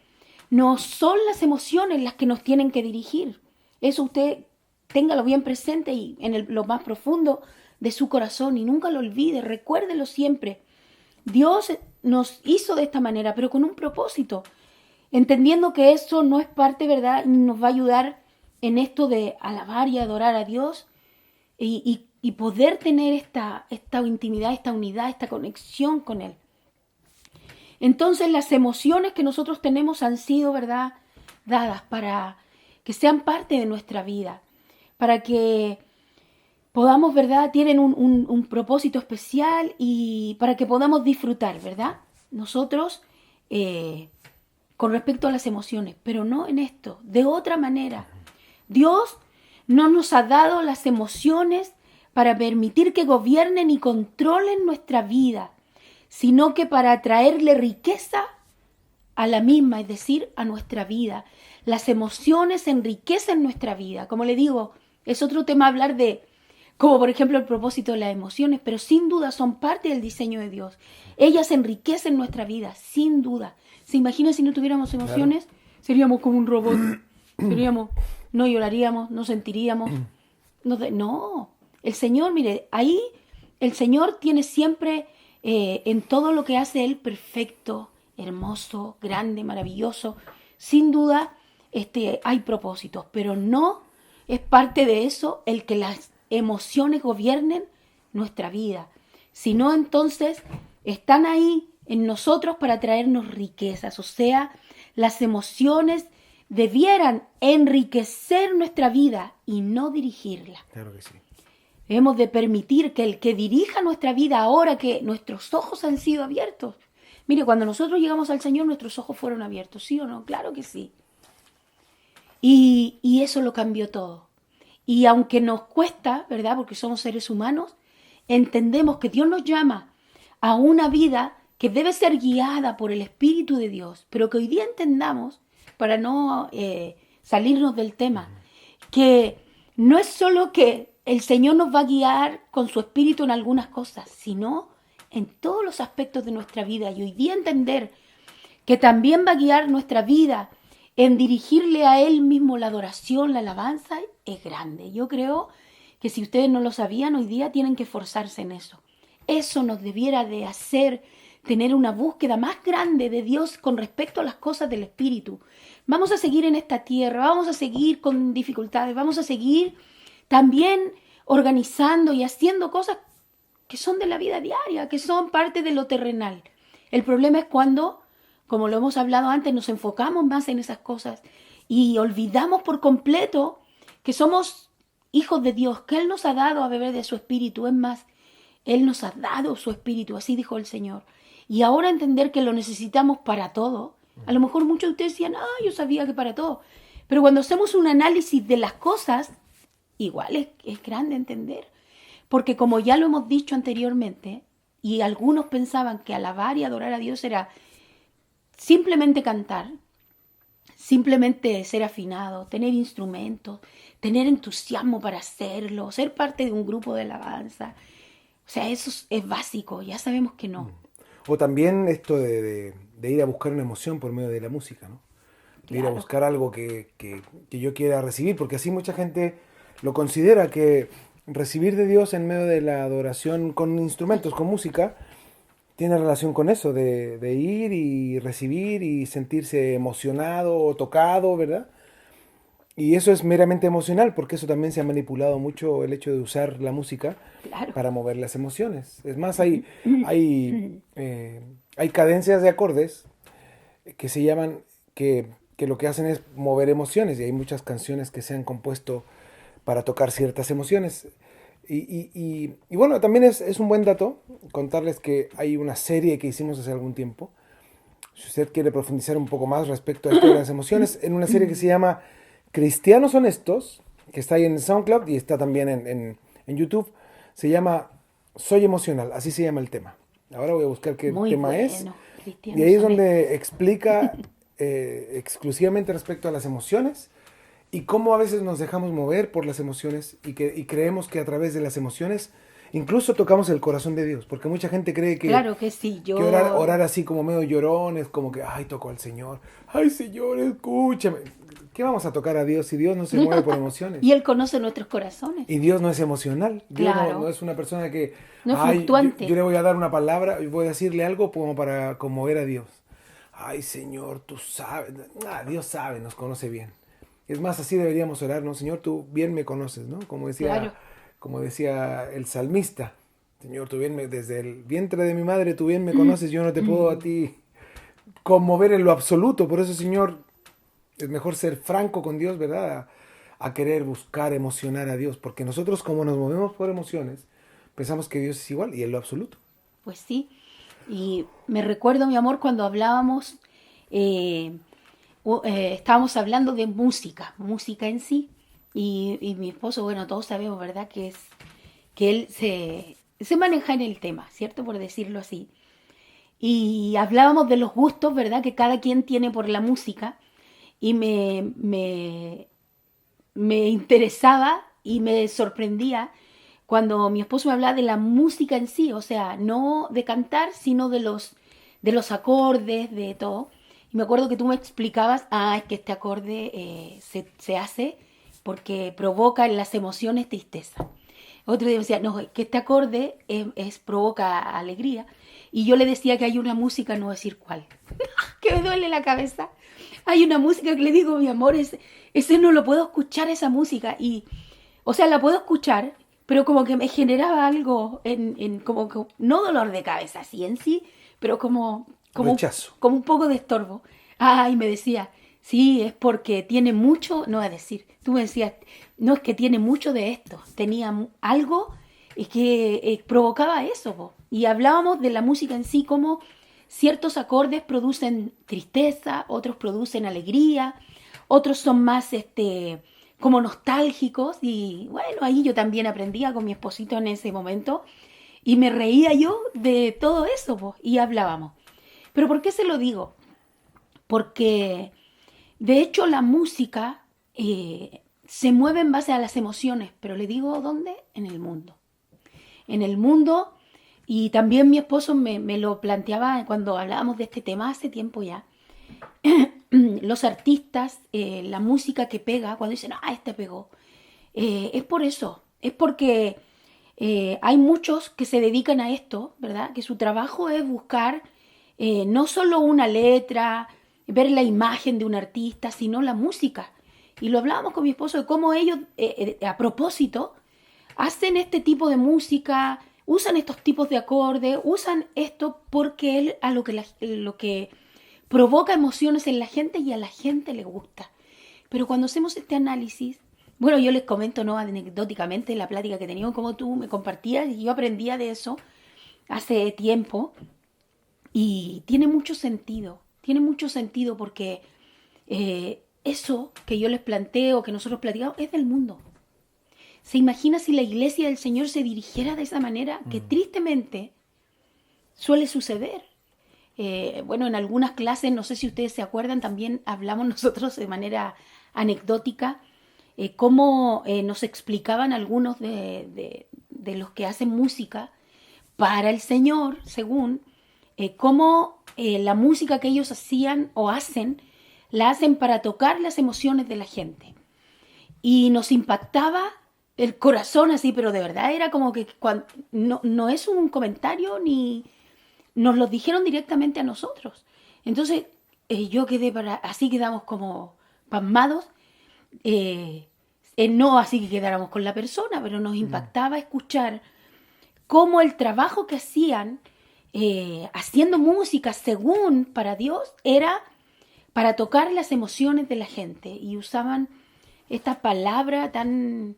B: no son las emociones las que nos tienen que dirigir. Eso usted téngalo bien presente y en lo más profundo de su corazón y nunca lo olvide, recuérdelo siempre. Dios nos hizo de esta manera, pero con un propósito, entendiendo que eso no es parte, ¿verdad? Nos va a ayudar en esto de alabar y adorar a Dios y poder tener esta intimidad, esta unidad, esta conexión con Él. Entonces las emociones que nosotros tenemos han sido, ¿verdad?, dadas para que sean parte de nuestra vida, para que podamos, ¿verdad?, tienen un propósito especial y para que podamos disfrutar, ¿verdad?, nosotros con respecto a las emociones, pero no en esto, de otra manera. Dios no nos ha dado las emociones para permitir que gobiernen y controlen nuestra vida, sino que para traerle riqueza a la misma, es decir, a nuestra vida. Las emociones enriquecen nuestra vida. Como le digo, es otro tema hablar de, como por ejemplo el propósito de las emociones, pero sin duda son parte del diseño de Dios. Ellas enriquecen nuestra vida, sin duda. ¿Se imagina si no tuviéramos emociones? Claro. Seríamos como un robot. No lloraríamos, no sentiríamos. No, el Señor, mire, ahí el Señor tiene siempre en todo lo que hace Él perfecto, hermoso, grande, maravilloso. Sin duda hay propósitos, pero no es parte de eso el que las emociones gobiernen nuestra vida, sino entonces están ahí en nosotros para traernos riquezas. O sea, las emociones debieran enriquecer nuestra vida y no dirigirla.
A: Claro que sí.
B: Debemos de permitir que el que dirija nuestra vida ahora que nuestros ojos han sido abiertos. Mire, cuando nosotros llegamos al Señor, nuestros ojos fueron abiertos, ¿sí o no? Claro que sí. Y eso lo cambió todo. Y aunque nos cuesta, ¿verdad?, porque somos seres humanos, entendemos que Dios nos llama a una vida que debe ser guiada por el Espíritu de Dios, pero que hoy día entendamos, para no salirnos del tema, que no es solo que el Señor nos va a guiar con su Espíritu en algunas cosas, sino en todos los aspectos de nuestra vida. Y hoy día entender que también va a guiar nuestra vida en dirigirle a Él mismo la adoración, la alabanza, es grande. Yo creo que si ustedes no lo sabían, hoy día tienen que esforzarse en eso. Eso nos debiera de hacer tener una búsqueda más grande de Dios con respecto a las cosas del Espíritu. Vamos a seguir en esta tierra, vamos a seguir con dificultades, vamos a seguir también organizando y haciendo cosas que son de la vida diaria, que son parte de lo terrenal. El problema es cuando, como lo hemos hablado antes, nos enfocamos más en esas cosas y olvidamos por completo que somos hijos de Dios, que Él nos ha dado a beber de su Espíritu. Es más, Él nos ha dado su Espíritu, así dijo el Señor. Y ahora entender que lo necesitamos para todo. A lo mejor muchos de ustedes decían, yo sabía que para todo. Pero cuando hacemos un análisis de las cosas, igual es grande entender. Porque como ya lo hemos dicho anteriormente, y algunos pensaban que alabar y adorar a Dios era simplemente cantar, simplemente ser afinado, tener instrumentos, tener entusiasmo para hacerlo, ser parte de un grupo de alabanza. O sea, eso es básico, ya sabemos que no.
A: O también esto de ir a buscar una emoción por medio de la música, ¿no? De ir a
B: Claro,
A: buscar algo que yo quiera recibir, porque así mucha gente lo considera que recibir de Dios en medio de la adoración con instrumentos, con música, tiene relación con eso, de ir y recibir y sentirse emocionado o tocado, ¿verdad? Y eso es meramente emocional, porque eso también se ha manipulado mucho el hecho de usar la música
B: claro.
A: para mover las emociones. Es más, hay cadencias de acordes que se llaman, que lo que hacen es mover emociones, y hay muchas canciones que se han compuesto para tocar ciertas emociones. Y bueno, también es un buen dato contarles que hay una serie que hicimos hace algún tiempo. Si usted quiere profundizar un poco más respecto a esto de las emociones, en una serie que se llama Cristianos Honestos, que está ahí en SoundCloud y está también en YouTube, se llama Soy Emocional, así se llama el tema. Ahora voy a buscar qué
B: Muy
A: tema es.
B: bueno,
A: Y ahí es
B: cristianos honestos.
A: donde explica exclusivamente respecto a las emociones y cómo a veces nos dejamos mover por las emociones y creemos que a través de las emociones incluso tocamos el corazón de Dios, porque mucha gente cree
B: Claro que sí,
A: que orar así como medio llorón es como que, ay, toco al Señor, ay, Señor, escúchame. ¿Qué vamos a tocar a Dios si Dios no se mueve por emociones?
B: Y Él conoce nuestros corazones.
A: Y Dios no es emocional. Dios
B: Claro,
A: no es una persona que,
B: no es
A: ay, yo
B: fluctuante.
A: le voy a dar una palabra y voy a decirle algo como para conmover a Dios. Ay, Señor, tú sabes. Dios sabe, nos conoce bien. Es más, así deberíamos orar, ¿no? Señor, tú bien me conoces, ¿no?
B: Claro.
A: Como decía el salmista. Señor, tú bien desde el vientre de mi madre, tú bien me conoces. Yo no te puedo a ti conmover en lo absoluto. Por eso, Señor, es mejor ser franco con Dios, ¿verdad? A querer buscar emocionar a Dios. Porque nosotros, como nos movemos por emociones, pensamos que Dios es igual y en lo absoluto.
B: Pues sí. Y me recuerdo, mi amor, cuando hablábamos, eh, estábamos hablando de música en sí. Y mi esposo, bueno, todos sabemos, ¿verdad? Que él se maneja en el tema, ¿cierto? Por decirlo así. Y hablábamos de los gustos, ¿verdad? Que cada quien tiene por la música. Y me interesaba y me sorprendía cuando mi esposo me hablaba de la música en sí, o sea, no de cantar, sino de los acordes, de todo. Y me acuerdo que tú me explicabas, es que este acorde se hace porque provoca en las emociones tristeza. Otro día me decía, no, que este acorde provoca alegría. Y yo le decía que hay una música, no voy a decir cuál, que me duele la cabeza. Hay una música que le digo, mi amor, ese no lo puedo escuchar, esa música. Y, o sea, la puedo escuchar, pero como que me generaba algo, como que, no dolor de cabeza, así en sí, pero
A: Rechazo.
B: como un poco de estorbo. Y me decía, sí, es porque tiene mucho, no voy a decir, tú me decías, no, es que tiene mucho de esto, tenía algo que provocaba eso, po. Y hablábamos de la música en sí, como ciertos acordes producen tristeza, otros producen alegría, otros son más como nostálgicos. Y bueno, ahí yo también aprendía con mi esposito en ese momento y me reía yo de todo eso, po, y hablábamos. Pero ¿por qué se lo digo? Porque de hecho la música se mueve en base a las emociones, pero le digo ¿dónde? En el mundo. En el mundo. Y también mi esposo me lo planteaba cuando hablábamos de este tema hace tiempo ya. Los artistas, la música que pega, cuando dicen, este pegó, es por eso, es porque hay muchos que se dedican a esto, ¿verdad? Que su trabajo es buscar no solo una letra, ver la imagen de un artista, sino la música. Y lo hablábamos con mi esposo de cómo ellos, a propósito, hacen este tipo de música, usan estos tipos de acordes, usan esto porque es a lo que provoca emociones en la gente y a la gente le gusta. Pero cuando hacemos este análisis, bueno, yo les comento, ¿no?, anecdóticamente la plática que teníamos, como tú me compartías, y yo aprendía de eso hace tiempo, y tiene mucho sentido porque eso que yo les planteo, que nosotros platicamos, es del mundo. ¿Se imagina si la iglesia del Señor se dirigiera de esa manera? Que tristemente suele suceder. Bueno, en algunas clases, no sé si ustedes se acuerdan, también hablamos nosotros de manera anecdótica, cómo nos explicaban algunos de los que hacen música para el Señor, según, cómo la música que ellos hacían o hacen, la hacen para tocar las emociones de la gente. Y nos impactaba el corazón así, pero de verdad era como que no es un comentario ni nos lo dijeron directamente a nosotros. Entonces yo quedé así quedamos como pasmados, no así que quedáramos con la persona, pero nos impactaba escuchar cómo el trabajo que hacían haciendo música según para Dios era para tocar las emociones de la gente y usaban esta palabra tan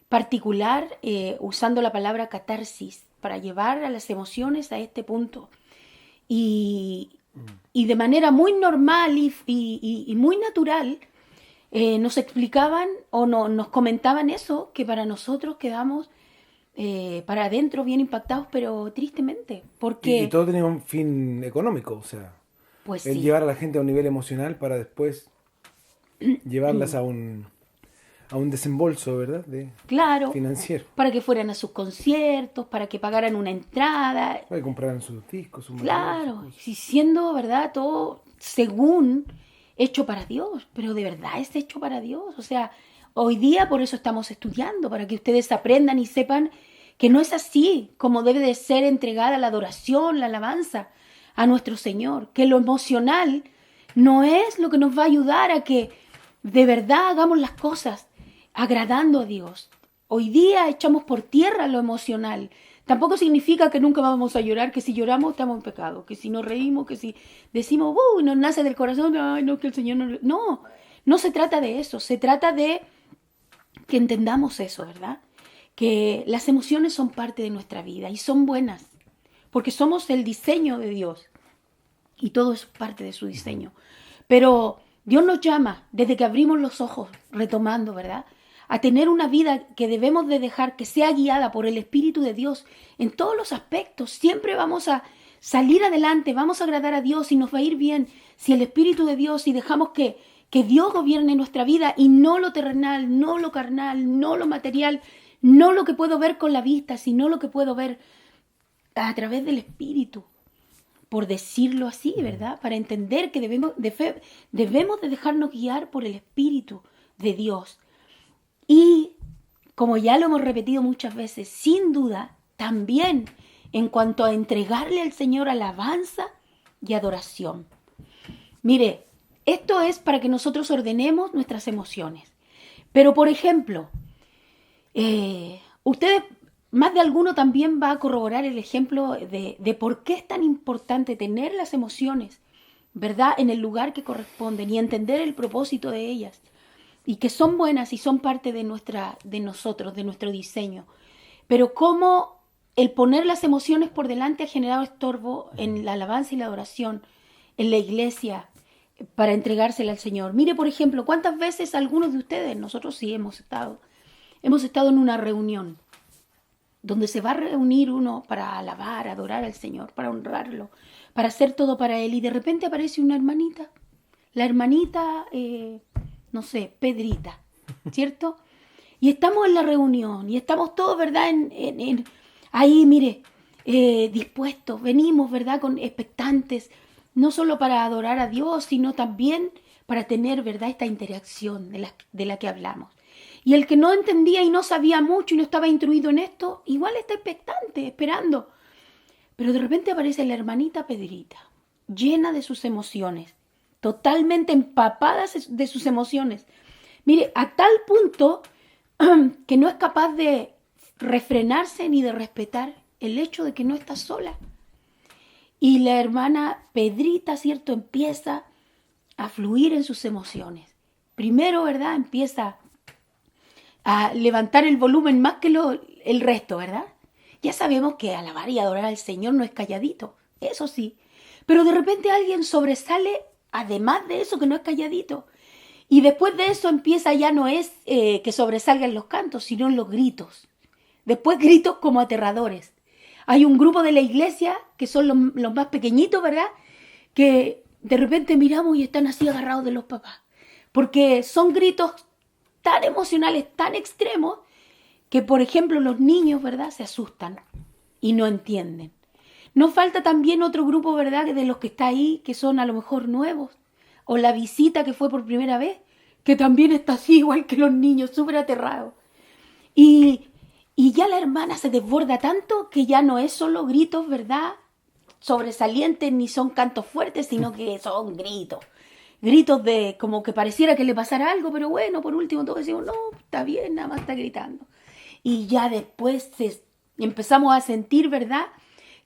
B: particular, usando la palabra catarsis para llevar a las emociones a este punto y de manera muy normal y muy natural nos explicaban o nos comentaban eso, que para nosotros quedamos para adentro bien impactados, pero tristemente, porque
A: Y todo tenía un fin económico, o sea,
B: pues
A: el
B: sí,
A: llevar a la gente a un nivel emocional para después llevarlas a un desembolso, ¿verdad?
B: claro,
A: Financiero.
B: para que fueran a sus conciertos, para que pagaran una entrada,
A: Para que compraran sus discos, sus materiales, sus
B: claro,
A: cosas.
B: y siendo, ¿verdad? Todo según hecho para Dios, pero de verdad es hecho para Dios. O sea, hoy día por eso estamos estudiando, para que ustedes aprendan y sepan que no es así como debe de ser entregada la adoración, la alabanza a nuestro Señor, que lo emocional no es lo que nos va a ayudar a que de verdad hagamos las cosas agradando a Dios. Hoy día echamos por tierra lo emocional. Tampoco significa que nunca vamos a llorar, que si lloramos estamos en pecado, que si nos reímos, que si decimos, nos nace del corazón, ay, no, que el Señor no... No, no se trata de eso, se trata de que entendamos eso, ¿verdad? Que las emociones son parte de nuestra vida y son buenas, porque somos el diseño de Dios y todo es parte de su diseño. Pero Dios nos llama, desde que abrimos los ojos, retomando, ¿verdad?, a tener una vida que debemos de dejar que sea guiada por el Espíritu de Dios en todos los aspectos. Siempre vamos a salir adelante, vamos a agradar a Dios y nos va a ir bien si el Espíritu de Dios, si dejamos que Dios gobierne nuestra vida y no lo terrenal, no lo carnal, no lo material, no lo que puedo ver con la vista, sino lo que puedo ver a través del Espíritu. Por decirlo así, ¿verdad? Para entender que debemos de dejarnos guiar por el Espíritu de Dios. Y, como ya lo hemos repetido muchas veces, sin duda, también en cuanto a entregarle al Señor alabanza y adoración. Mire, esto es para que nosotros ordenemos nuestras emociones. Pero, por ejemplo, ustedes, más de alguno también va a corroborar el ejemplo de por qué es tan importante tener las emociones, ¿verdad?, en el lugar que corresponden y entender el propósito de ellas. Y que son buenas y son parte de nosotros, de nuestro diseño. Pero cómo el poner las emociones por delante ha generado estorbo en la alabanza y la adoración, en la iglesia, para entregársela al Señor. Mire, por ejemplo, cuántas veces algunos de ustedes, nosotros sí hemos estado en una reunión donde se va a reunir uno para alabar, adorar al Señor, para honrarlo, para hacer todo para Él, y de repente aparece una hermanita, la hermanita... no sé, Pedrita, ¿cierto? Y estamos en la reunión y estamos todos, ¿verdad? Ahí, mire, dispuestos, venimos, ¿verdad? Con expectantes, no solo para adorar a Dios, sino también para tener, ¿verdad?, esta interacción de la que hablamos. Y el que no entendía y no sabía mucho y no estaba instruido en esto, igual está expectante, esperando. Pero de repente aparece la hermanita Pedrita, llena de sus emociones, totalmente empapadas de sus emociones. Mire, a tal punto que no es capaz de refrenarse ni de respetar el hecho de que no está sola. Y la hermana Pedrita, ¿cierto?, empieza a fluir en sus emociones. Primero, ¿verdad?, empieza a levantar el volumen más que el resto, ¿verdad? Ya sabemos que alabar y adorar al Señor no es calladito, eso sí. Pero de repente alguien sobresale, además de eso, que no es calladito, Y después de eso empieza, ya no es que sobresalgan los cantos, sino los gritos. Después gritos como aterradores. Hay un grupo de la iglesia, que son los más pequeñitos, ¿verdad? Que de repente miramos y están así agarrados de los papás. Porque son gritos tan emocionales, tan extremos, que por ejemplo los niños, ¿verdad? Se asustan y no entienden. Nos falta también otro grupo, ¿verdad? De los que está ahí, que son a lo mejor nuevos. O la visita que fue por primera vez, que también está así igual que los niños, súper aterrados. Y ya la hermana se desborda tanto que ya no es solo gritos, ¿verdad? Sobresalientes ni son cantos fuertes, sino que son gritos. Gritos de como que pareciera que le pasara algo, pero bueno, por último todos decimos, no, está bien, nada más está gritando. Y ya después empezamos a sentir, ¿verdad?,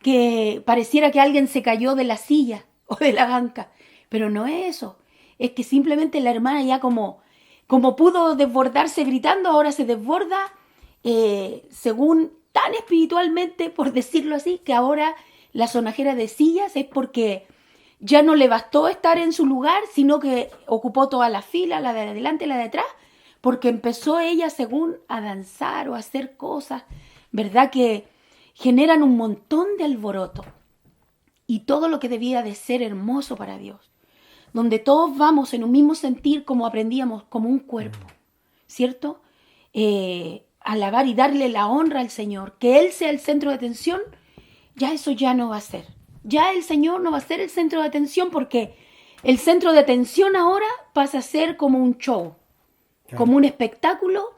B: que pareciera que alguien se cayó de la silla o de la banca. Pero no es eso. Es que simplemente la hermana ya como pudo desbordarse gritando, ahora se desborda según tan espiritualmente, por decirlo así, que ahora la sonajera de sillas es porque ya no le bastó estar en su lugar, sino que ocupó toda la fila, la de adelante y la de atrás, porque empezó ella según a danzar o a hacer cosas, ¿verdad?, que generan un montón de alboroto. Y todo lo que debía de ser hermoso para Dios, donde todos vamos en un mismo sentir, como aprendíamos, como un cuerpo, ¿cierto? Alabar y darle la honra al Señor, que Él sea el centro de atención, ya eso ya no va a ser. Ya el Señor no va a ser el centro de atención, porque el centro de atención ahora pasa a ser como un show, como un espectáculo,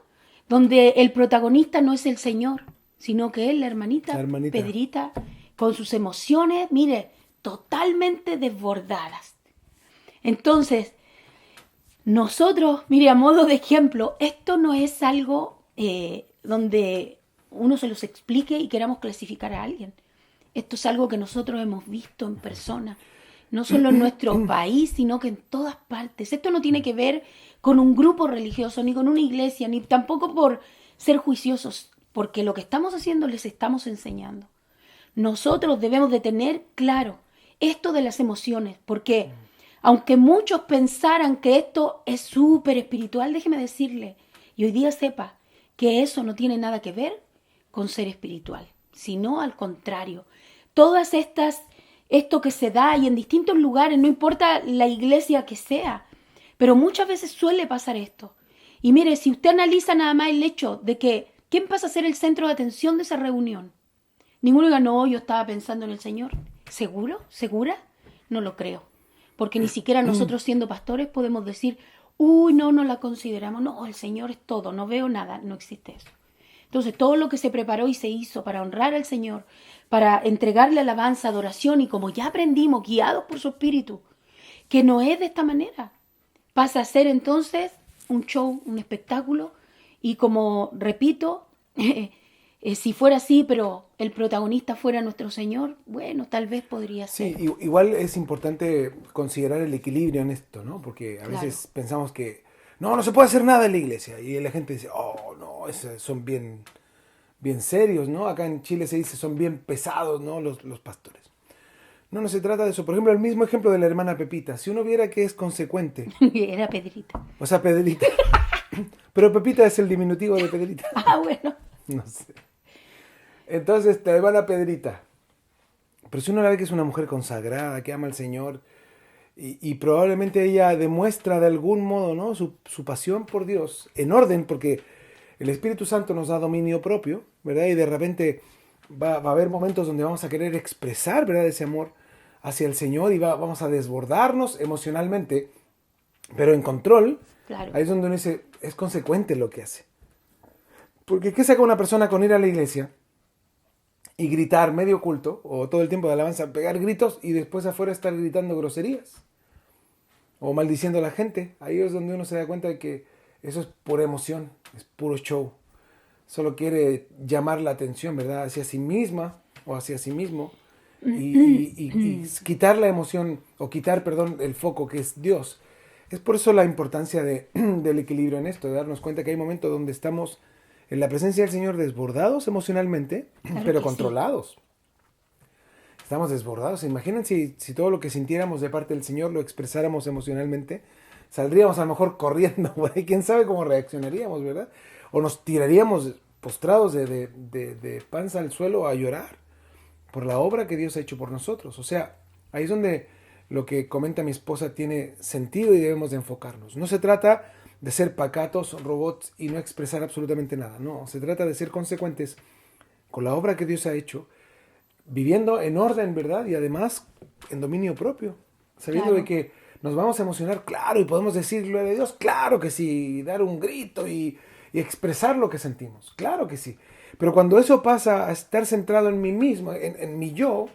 B: donde el protagonista no es el Señor, sino que es la hermanita Pedrita, con sus emociones, mire, totalmente desbordadas. Entonces, nosotros, mire, a modo de ejemplo, esto no es algo donde uno se los explique y queramos clasificar a alguien. Esto es algo que nosotros hemos visto en persona, no solo en nuestro país, sino que en todas partes. Esto no tiene que ver con un grupo religioso, ni con una iglesia, ni tampoco por ser juiciosos, porque lo que estamos haciendo les estamos enseñando. Nosotros debemos de tener claro esto de las emociones, porque aunque muchos pensaran que esto es súper espiritual, déjeme decirle, y hoy día sepa que eso no tiene nada que ver con ser espiritual, sino al contrario. Todas esto que se da y en distintos lugares, no importa la iglesia que sea, pero muchas veces suele pasar esto. Y mire, si usted analiza nada más el hecho de que ¿quién pasa a ser el centro de atención de esa reunión? Ninguno diga, no, yo estaba pensando en el Señor. ¿Seguro? ¿Segura? No lo creo. Porque ni siquiera nosotros siendo pastores podemos decir, uy, no la consideramos. No, el Señor es todo, no veo nada, no existe eso. Entonces, todo lo que se preparó y se hizo para honrar al Señor, para entregarle alabanza, adoración, y como ya aprendimos, guiados por su Espíritu, que no es de esta manera. Pasa a ser entonces un show, un espectáculo, y como repito, si fuera así, pero el protagonista fuera nuestro Señor, bueno, tal vez podría ser.
A: Sí, igual es importante considerar el equilibrio en esto, ¿no? Porque a veces pensamos que no se puede hacer nada en la iglesia, y la gente dice, oh, no, son bien serios, ¿no? Acá en Chile se dice, son bien pesados, ¿no? Los pastores. No se trata de eso. Por ejemplo, el mismo ejemplo de la hermana Pepita. Si uno viera que es consecuente.
B: Era Pedrita.
A: O sea, Pedrita. Pero Pepita es el diminutivo de Pedrita.
B: Ah, bueno.
A: No sé. Entonces, la hermana Pedrita. Pero si uno la ve que es una mujer consagrada, que ama al Señor, y probablemente ella demuestra de algún modo, ¿no?, su pasión por Dios, en orden, porque el Espíritu Santo nos da dominio propio, ¿verdad? Y de repente va a haber momentos donde vamos a querer expresar, ¿verdad?, ese amor hacia el Señor, y vamos a desbordarnos emocionalmente, pero en control. Claro. Ahí es donde uno dice, es consecuente lo que hace. Porque ¿qué saca una persona con ir a la iglesia y gritar medio culto, o todo el tiempo de alabanza, pegar gritos, y después afuera estar gritando groserías o maldiciendo a la gente? Ahí es donde uno se da cuenta de que eso es pura emoción, es puro show. Solo quiere llamar la atención, ¿verdad?, hacia sí misma o hacia sí mismo, y quitar la emoción, o quitar, el foco, que es Dios. Es por eso la importancia del equilibrio en esto, de darnos cuenta que hay momentos donde estamos en la presencia del Señor desbordados emocionalmente, claro, pero controlados. Sí. Estamos desbordados. Imaginen si todo lo que sintiéramos de parte del Señor lo expresáramos emocionalmente, saldríamos a lo mejor corriendo, güey, quién sabe cómo reaccionaríamos, ¿verdad? O nos tiraríamos postrados de panza al suelo a llorar por la obra que Dios ha hecho por nosotros. O sea, ahí es donde lo que comenta mi esposa tiene sentido y debemos de enfocarnos. No se trata de ser pacatos, robots y no expresar absolutamente nada. No, se trata de ser consecuentes con la obra que Dios ha hecho, viviendo en orden, ¿verdad? Y además en dominio propio, sabiendo
B: Claro.
A: de que nos vamos a emocionar, claro, y podemos decir gloria a Dios, claro que sí, y dar un grito y expresar lo que sentimos, claro que sí. Pero cuando eso pasa a estar centrado en mí mismo, en mi yo,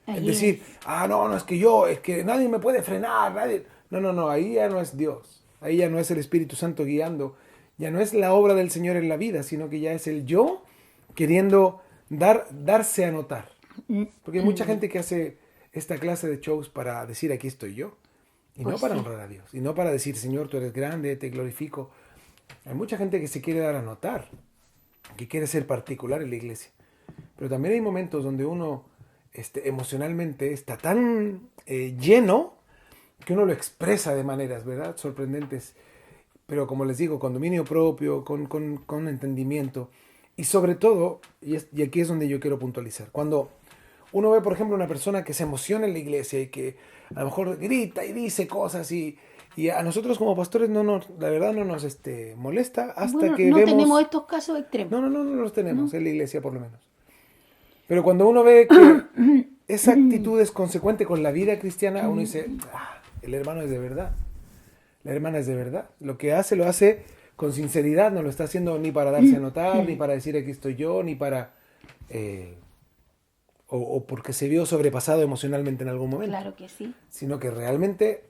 A: en
B: Ahí
A: decir,
B: es.
A: no, es que yo, es que nadie me puede frenar, nadie. No, ahí ya no es Dios, ahí ya no es el Espíritu Santo guiando, ya no es la obra del Señor en la vida, sino que ya es el yo queriendo darse a notar. Porque hay mucha gente que hace esta clase de shows para decir aquí estoy yo, y
B: Pues
A: no para
B: sí.
A: honrar a Dios, y no para decir Señor, tú eres grande, te glorifico. Hay mucha gente que se quiere dar a notar, que quiere ser particular en la iglesia. Pero también hay momentos donde uno emocionalmente está tan lleno que uno lo expresa de maneras, ¿verdad? Sorprendentes. Pero como les digo, con dominio propio, con entendimiento. Y sobre todo, y aquí es donde yo quiero puntualizar, cuando uno ve, por ejemplo, una persona que se emociona en la iglesia y que a lo mejor grita y dice cosas y a nosotros como pastores la verdad no nos molesta hasta
B: Bueno,
A: que
B: no tenemos
A: vemos...
B: estos casos extremos.
A: No los tenemos
B: ¿No?
A: en la iglesia por lo menos. Pero cuando uno ve que esa actitud es consecuente con la vida cristiana, uno dice, el hermano es de verdad, la hermana es de verdad. Lo que hace, lo hace con sinceridad, no lo está haciendo ni para darse a notar, ni para decir aquí estoy yo, ni para... o porque se vio sobrepasado emocionalmente en algún momento,
B: Claro que sí.
A: sino que realmente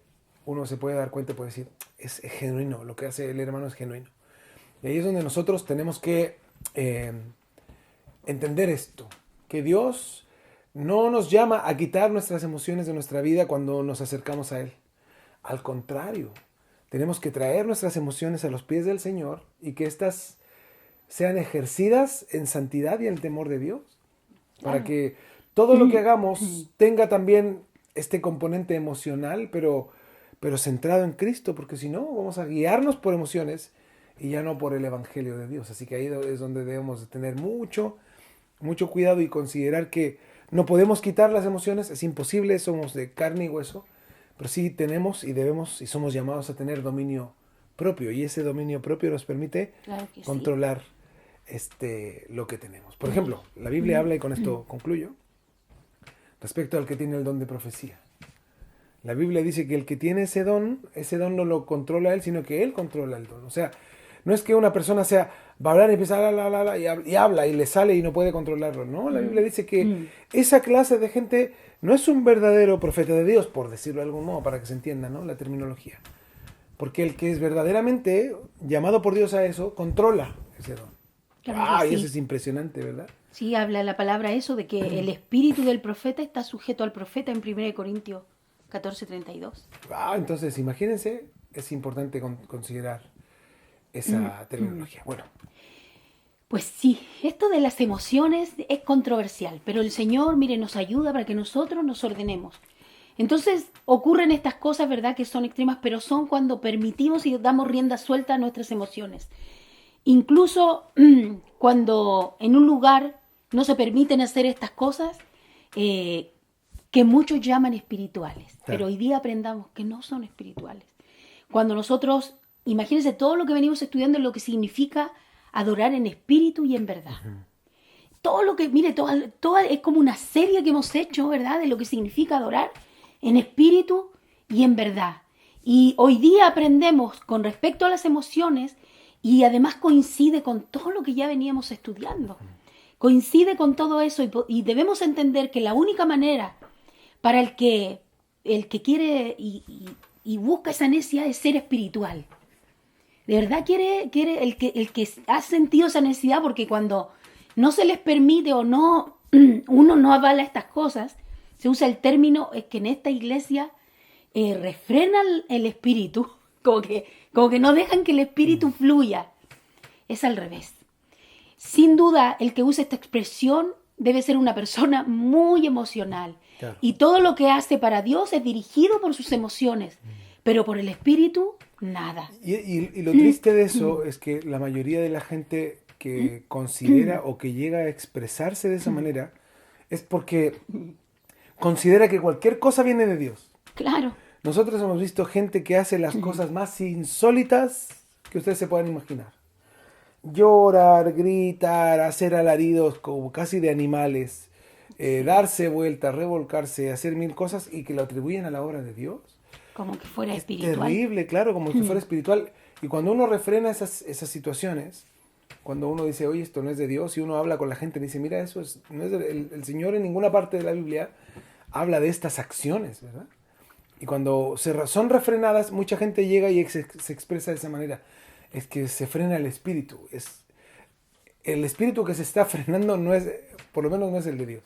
A: uno se puede dar cuenta y puede decir, es genuino, lo que hace el hermano es genuino. Y ahí es donde nosotros tenemos que entender esto, que Dios no nos llama a quitar nuestras emociones de nuestra vida cuando nos acercamos a Él. Al contrario, tenemos que traer nuestras emociones a los pies del Señor y que éstas sean ejercidas en santidad y en el temor de Dios. Para
B: Claro.
A: que todo lo que hagamos tenga también este componente emocional, pero centrado en Cristo, porque si no, vamos a guiarnos por emociones y ya no por el Evangelio de Dios. Así que ahí es donde debemos de tener mucho cuidado y considerar que no podemos quitar las emociones, es imposible, somos de carne y hueso, pero sí tenemos y debemos y somos llamados a tener dominio propio, y ese dominio propio nos permite
B: Claro que sí.
A: controlar lo que tenemos. Por ejemplo, la Biblia habla, y con esto concluyo, respecto al que tiene el don de profecía. La Biblia dice que el que tiene ese don no lo controla él, sino que él controla el don. O sea, no es que una persona va a hablar y empieza y habla y le sale y no puede controlarlo. No, la Biblia dice que esa clase de gente no es un verdadero profeta de Dios, por decirlo de algún modo, para que se entienda, ¿no?, la terminología. Porque el que es verdaderamente llamado por Dios a eso, controla ese don.
B: Claro que
A: Y
B: sí.
A: eso es impresionante, ¿verdad?
B: Sí, habla la palabra eso, de que el espíritu del profeta está sujeto al profeta en 1 Corintios 14:32.
A: Entonces, imagínense, es importante considerar esa terminología. Bueno,
B: Pues sí, esto de las emociones es controversial, pero el Señor, mire, nos ayuda para que nosotros nos ordenemos. Entonces ocurren estas cosas, ¿verdad?, que son extremas, pero son cuando permitimos y damos rienda suelta a nuestras emociones. Incluso cuando en un lugar no se permiten hacer estas cosas, que muchos llaman espirituales,
A: Claro.
B: pero hoy día aprendamos que no son espirituales. Cuando nosotros, imagínense todo lo que venimos estudiando, lo que significa adorar en espíritu y en verdad. Todo lo que, mire, toda es como una serie que hemos hecho, ¿verdad?, de lo que significa adorar en espíritu y en verdad. Y hoy día aprendemos con respecto a las emociones, y además coincide con todo lo que ya veníamos estudiando. Coincide con todo eso, y debemos entender que la única manera para el que quiere y busca esa necesidad de ser espiritual, de verdad quiere el que ha sentido esa necesidad, porque cuando no se les permite o no, uno no avala estas cosas, se usa el término, es que en esta iglesia refrenan el espíritu, como que no dejan que el espíritu fluya. Es al revés. Sin duda, el que usa esta expresión debe ser una persona muy emocional.
A: Claro.
B: Y todo lo que hace para Dios es dirigido por sus emociones. pero por el Espíritu, nada.
A: Y lo triste de eso es que la mayoría de la gente que considera o que llega a expresarse de esa manera es porque considera que cualquier cosa viene de Dios.
B: Claro.
A: Nosotros hemos visto gente que hace las cosas más insólitas que ustedes se puedan imaginar. Llorar, gritar, hacer alaridos como casi de animales, darse vueltas, revolcarse, hacer mil cosas y que lo atribuyen a la obra de Dios.
B: Como que fuera
A: Es
B: espiritual.
A: terrible, claro, como si fuera espiritual. Y cuando uno refrena esas situaciones, cuando uno dice, oye, esto no es de Dios, y uno habla con la gente y dice, mira, no es el Señor en ninguna parte de la Biblia habla de estas acciones, ¿verdad? Y cuando son refrenadas, mucha gente llega y se expresa de esa manera. Es que se frena el espíritu. El espíritu que se está frenando no es, por lo menos no es el de Dios.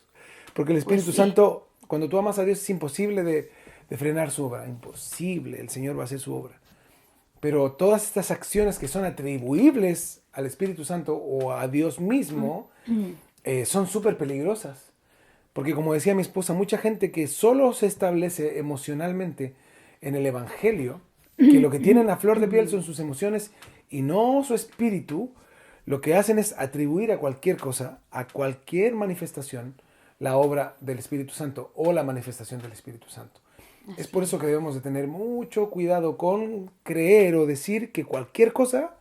A: Porque el Espíritu Santo, cuando tú amas a Dios, es imposible de frenar su obra. Imposible, el Señor va a hacer su obra. Pero todas estas acciones que son atribuibles al Espíritu Santo o a Dios mismo son súper peligrosas. Porque como decía mi esposa, mucha gente que solo se establece emocionalmente en el Evangelio, que lo que tienen a flor de piel son sus emociones y no su espíritu, lo que hacen es atribuir a cualquier cosa, a cualquier manifestación, la obra del Espíritu Santo o la manifestación del Espíritu Santo. Es por eso que debemos de tener mucho cuidado con creer o decir que cualquier cosa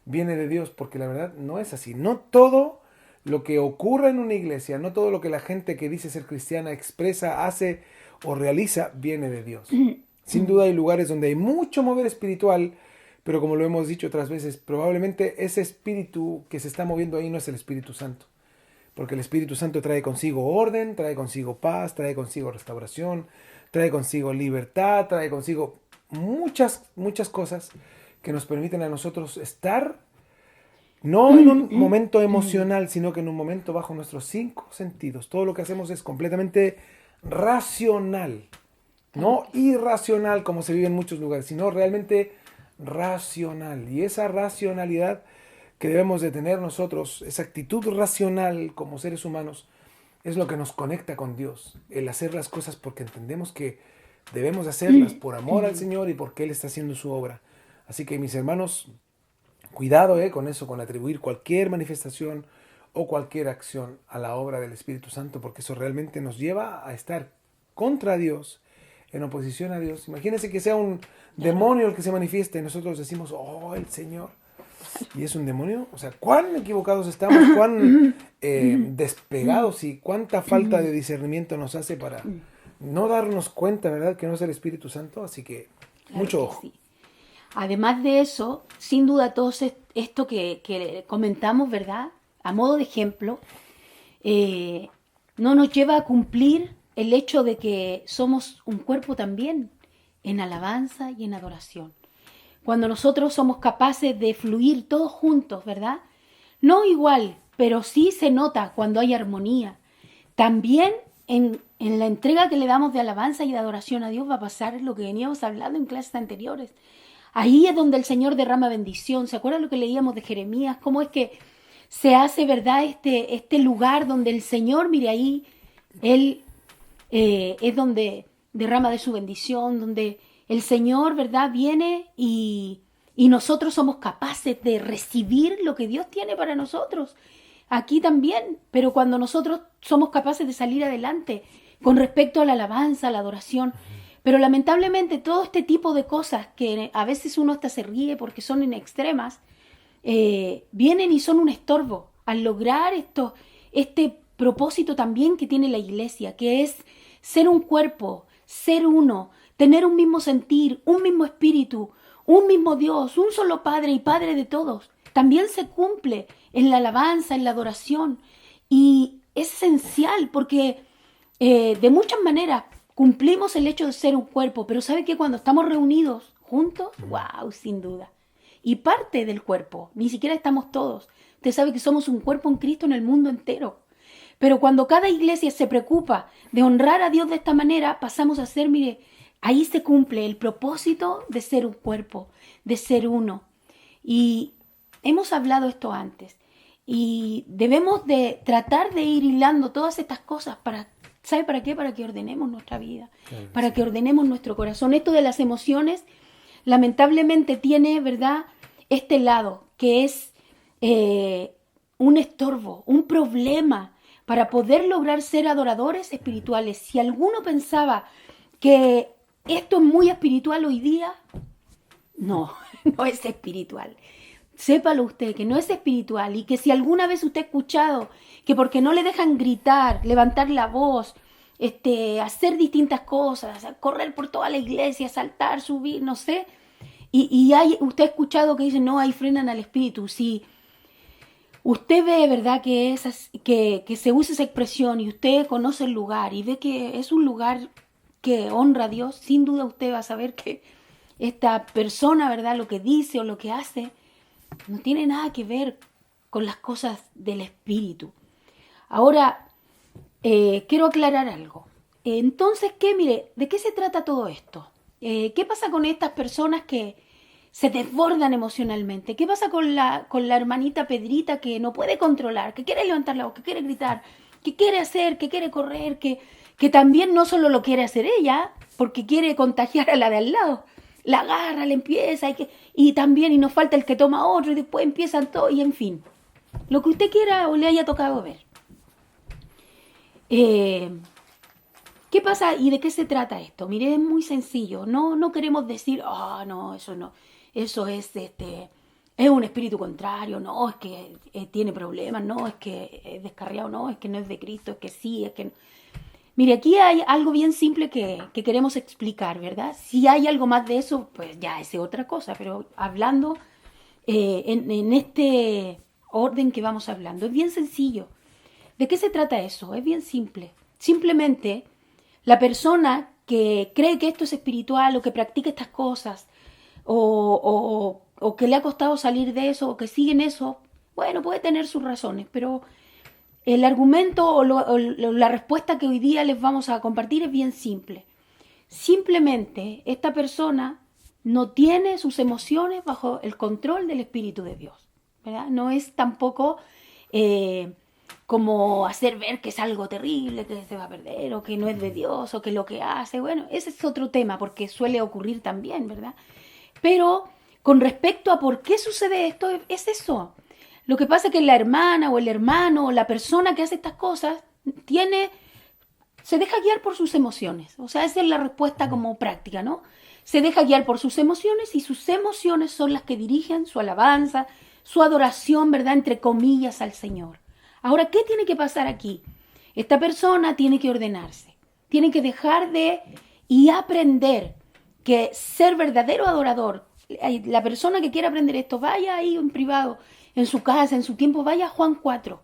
A: viene de Dios, porque la verdad no es así. No todo lo que ocurre en una iglesia, no todo lo que la gente que dice ser cristiana expresa, hace o realiza, viene de Dios. Sin duda hay lugares donde hay mucho mover espiritual, pero como lo hemos dicho otras veces, probablemente ese espíritu que se está moviendo ahí no es el Espíritu Santo. Porque el Espíritu Santo trae consigo orden, trae consigo paz, trae consigo restauración, trae consigo libertad, trae consigo muchas cosas que nos permiten a nosotros estar no en un momento emocional, sino que en un momento bajo nuestros 5 sentidos. Todo lo que hacemos es completamente racional, no irracional como se vive en muchos lugares, sino realmente racional. Y esa racionalidad que debemos de tener nosotros, esa actitud racional como seres humanos, es lo que nos conecta con Dios. El hacer las cosas porque entendemos que debemos hacerlas por amor al Señor y porque Él está haciendo su obra. Así que mis hermanos, cuidado con eso, con atribuir cualquier manifestación o cualquier acción a la obra del Espíritu Santo, porque eso realmente nos lleva a estar contra Dios, en oposición a Dios. Imagínense que sea un demonio el que se manifieste y nosotros decimos, oh, el Señor. Y es un demonio. O sea, cuán equivocados estamos, cuán despegados y cuánta falta de discernimiento nos hace para no darnos cuenta, ¿verdad?, que no es el Espíritu Santo. Así que mucho ojo.
B: Sí. Además de eso, sin duda todo esto que comentamos, ¿verdad?, a modo de ejemplo, no nos lleva a cumplir el hecho de que somos un cuerpo también en alabanza y en adoración. Cuando nosotros somos capaces de fluir todos juntos, ¿verdad? No igual, pero sí se nota cuando hay armonía. También en la entrega que le damos de alabanza y de adoración a Dios va a pasar lo que veníamos hablando en clases anteriores. Ahí es donde el Señor derrama bendición. ¿Se acuerdan lo que leíamos de Jeremías? ¿Cómo es que se hace, verdad, este lugar donde el Señor, mire ahí, Él es donde derrama de su bendición, donde el Señor, ¿verdad?, viene y nosotros somos capaces de recibir lo que Dios tiene para nosotros. Aquí también, pero cuando nosotros somos capaces de salir adelante con respecto a la alabanza, a la adoración. Pero lamentablemente todo este tipo de cosas que a veces uno hasta se ríe porque son en extremas, vienen y son un estorbo al lograr este propósito también que tiene la iglesia, que es ser un cuerpo, ser uno, tener un mismo sentir, un mismo espíritu, un mismo Dios, un solo Padre y Padre de todos. También se cumple en la alabanza, en la adoración. Y es esencial porque de muchas maneras cumplimos el hecho de ser un cuerpo, pero ¿sabe que cuando estamos reunidos juntos? ¡Wow! Sin duda. Y parte del cuerpo, ni siquiera estamos todos. Usted sabe que somos un cuerpo en Cristo en el mundo entero. Pero cuando cada iglesia se preocupa de honrar a Dios de esta manera, pasamos a ser, mire, ahí se cumple el propósito de ser un cuerpo, de ser uno. Y hemos hablado esto antes. Y debemos de tratar de ir hilando todas estas cosas para ¿Sabe para qué? Para que ordenemos nuestra vida,
A: Claro,
B: para
A: sí.
B: que ordenemos nuestro corazón. Esto de las emociones, lamentablemente tiene, ¿verdad?, este lado, que es un estorbo, un problema para poder lograr ser adoradores espirituales. Si alguno pensaba que esto es muy espiritual hoy día, no, no es espiritual. Sépalo usted que no es espiritual y que si alguna vez usted ha escuchado que porque no le dejan gritar, levantar la voz, hacer distintas cosas, correr por toda la iglesia, saltar, subir, no sé, usted ha escuchado que dicen, no, ahí frenan al espíritu. Si usted ve, ¿verdad?, que se usa esa expresión y usted conoce el lugar y ve que es un lugar que honra a Dios, sin duda usted va a saber que esta persona, ¿verdad?, lo que dice o lo que hace no tiene nada que ver con las cosas del espíritu. Ahora, quiero aclarar algo. Entonces, Mire, ¿de qué se trata todo esto? ¿Qué pasa con estas personas que se desbordan emocionalmente? ¿Qué pasa con la hermanita Pedrita que no puede controlar, que quiere levantar la voz, que quiere gritar, que quiere hacer, que quiere correr, que también no solo lo quiere hacer ella, porque quiere contagiar a la de al lado? La agarra, le empieza, y también, y nos falta el que toma otro, y después empiezan todos, y en fin. Lo que usted quiera o le haya tocado ver. ¿Qué pasa y de qué se trata esto? Mire, es muy sencillo. No queremos decir, no, eso no. Eso es un espíritu contrario, no, es que tiene problemas, no, es que es descarriado, no, es que no es de Cristo, es que sí, es que no. Mire, aquí hay algo bien simple que queremos explicar, ¿verdad? Si hay algo más de eso, pues ya es otra cosa, pero hablando en este orden que vamos hablando, es bien sencillo. ¿De qué se trata eso? Es bien simple. Simplemente la persona que cree que esto es espiritual o que practica estas cosas o que le ha costado salir de eso o que sigue en eso, bueno, puede tener sus razones, pero el argumento o la respuesta que hoy día les vamos a compartir es bien simple. Simplemente esta persona no tiene sus emociones bajo el control del Espíritu de Dios, ¿verdad? No es tampoco como hacer ver que es algo terrible, que se va a perder, o que no es de Dios, o que lo que hace, bueno, ese es otro tema, porque suele ocurrir también, ¿verdad? Pero con respecto a por qué sucede esto, es eso. Lo que pasa es que la hermana o el hermano o la persona que hace estas cosas se deja guiar por sus emociones. O sea, esa es la respuesta como práctica, ¿no? Se deja guiar por sus emociones y sus emociones son las que dirigen su alabanza, su adoración, ¿verdad?, entre comillas, al Señor. Ahora, ¿qué tiene que pasar aquí? Esta persona tiene que ordenarse, tiene que dejar y aprender que ser verdadero adorador, la persona que quiera aprender esto, vaya ahí en privado, en su casa, en su tiempo, vaya a Juan 4.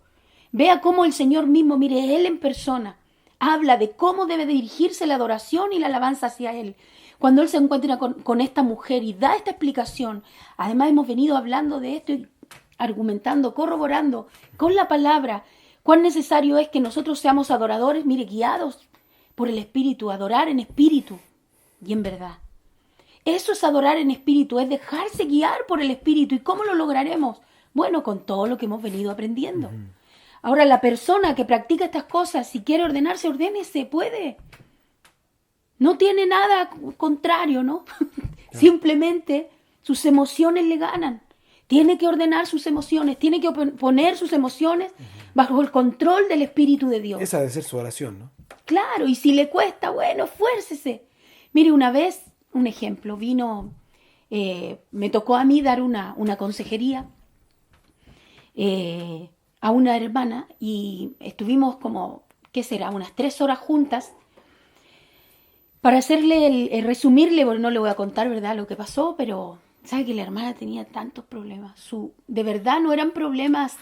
B: Vea cómo el Señor mismo, mire, Él en persona, habla de cómo debe dirigirse la adoración y la alabanza hacia Él. Cuando Él se encuentra con esta mujer y da esta explicación, además hemos venido hablando de esto y argumentando, corroborando con la palabra cuán necesario es que nosotros seamos adoradores, mire, guiados por el Espíritu, adorar en espíritu y en verdad. Eso es adorar en espíritu, es dejarse guiar por el Espíritu. ¿Y cómo lo lograremos? Bueno, con todo lo que hemos venido aprendiendo. Uh-huh. Ahora, la persona que practica estas cosas, si quiere ordenarse, ordénese, puede. No tiene nada contrario, ¿no? Simplemente sus emociones le ganan. Tiene que ordenar sus emociones, tiene que poner sus emociones bajo el control del Espíritu de Dios.
A: Esa debe ser su oración, ¿no?
B: Claro, y si le cuesta, bueno, esfuércese. Mire, una vez, un ejemplo, me tocó a mí dar una consejería a una hermana y estuvimos como, ¿qué será?, unas 3 horas juntas para hacerle resumirle, porque no le voy a contar, ¿verdad?, lo que pasó, pero sabe que la hermana tenía tantos problemas. De verdad no eran problemas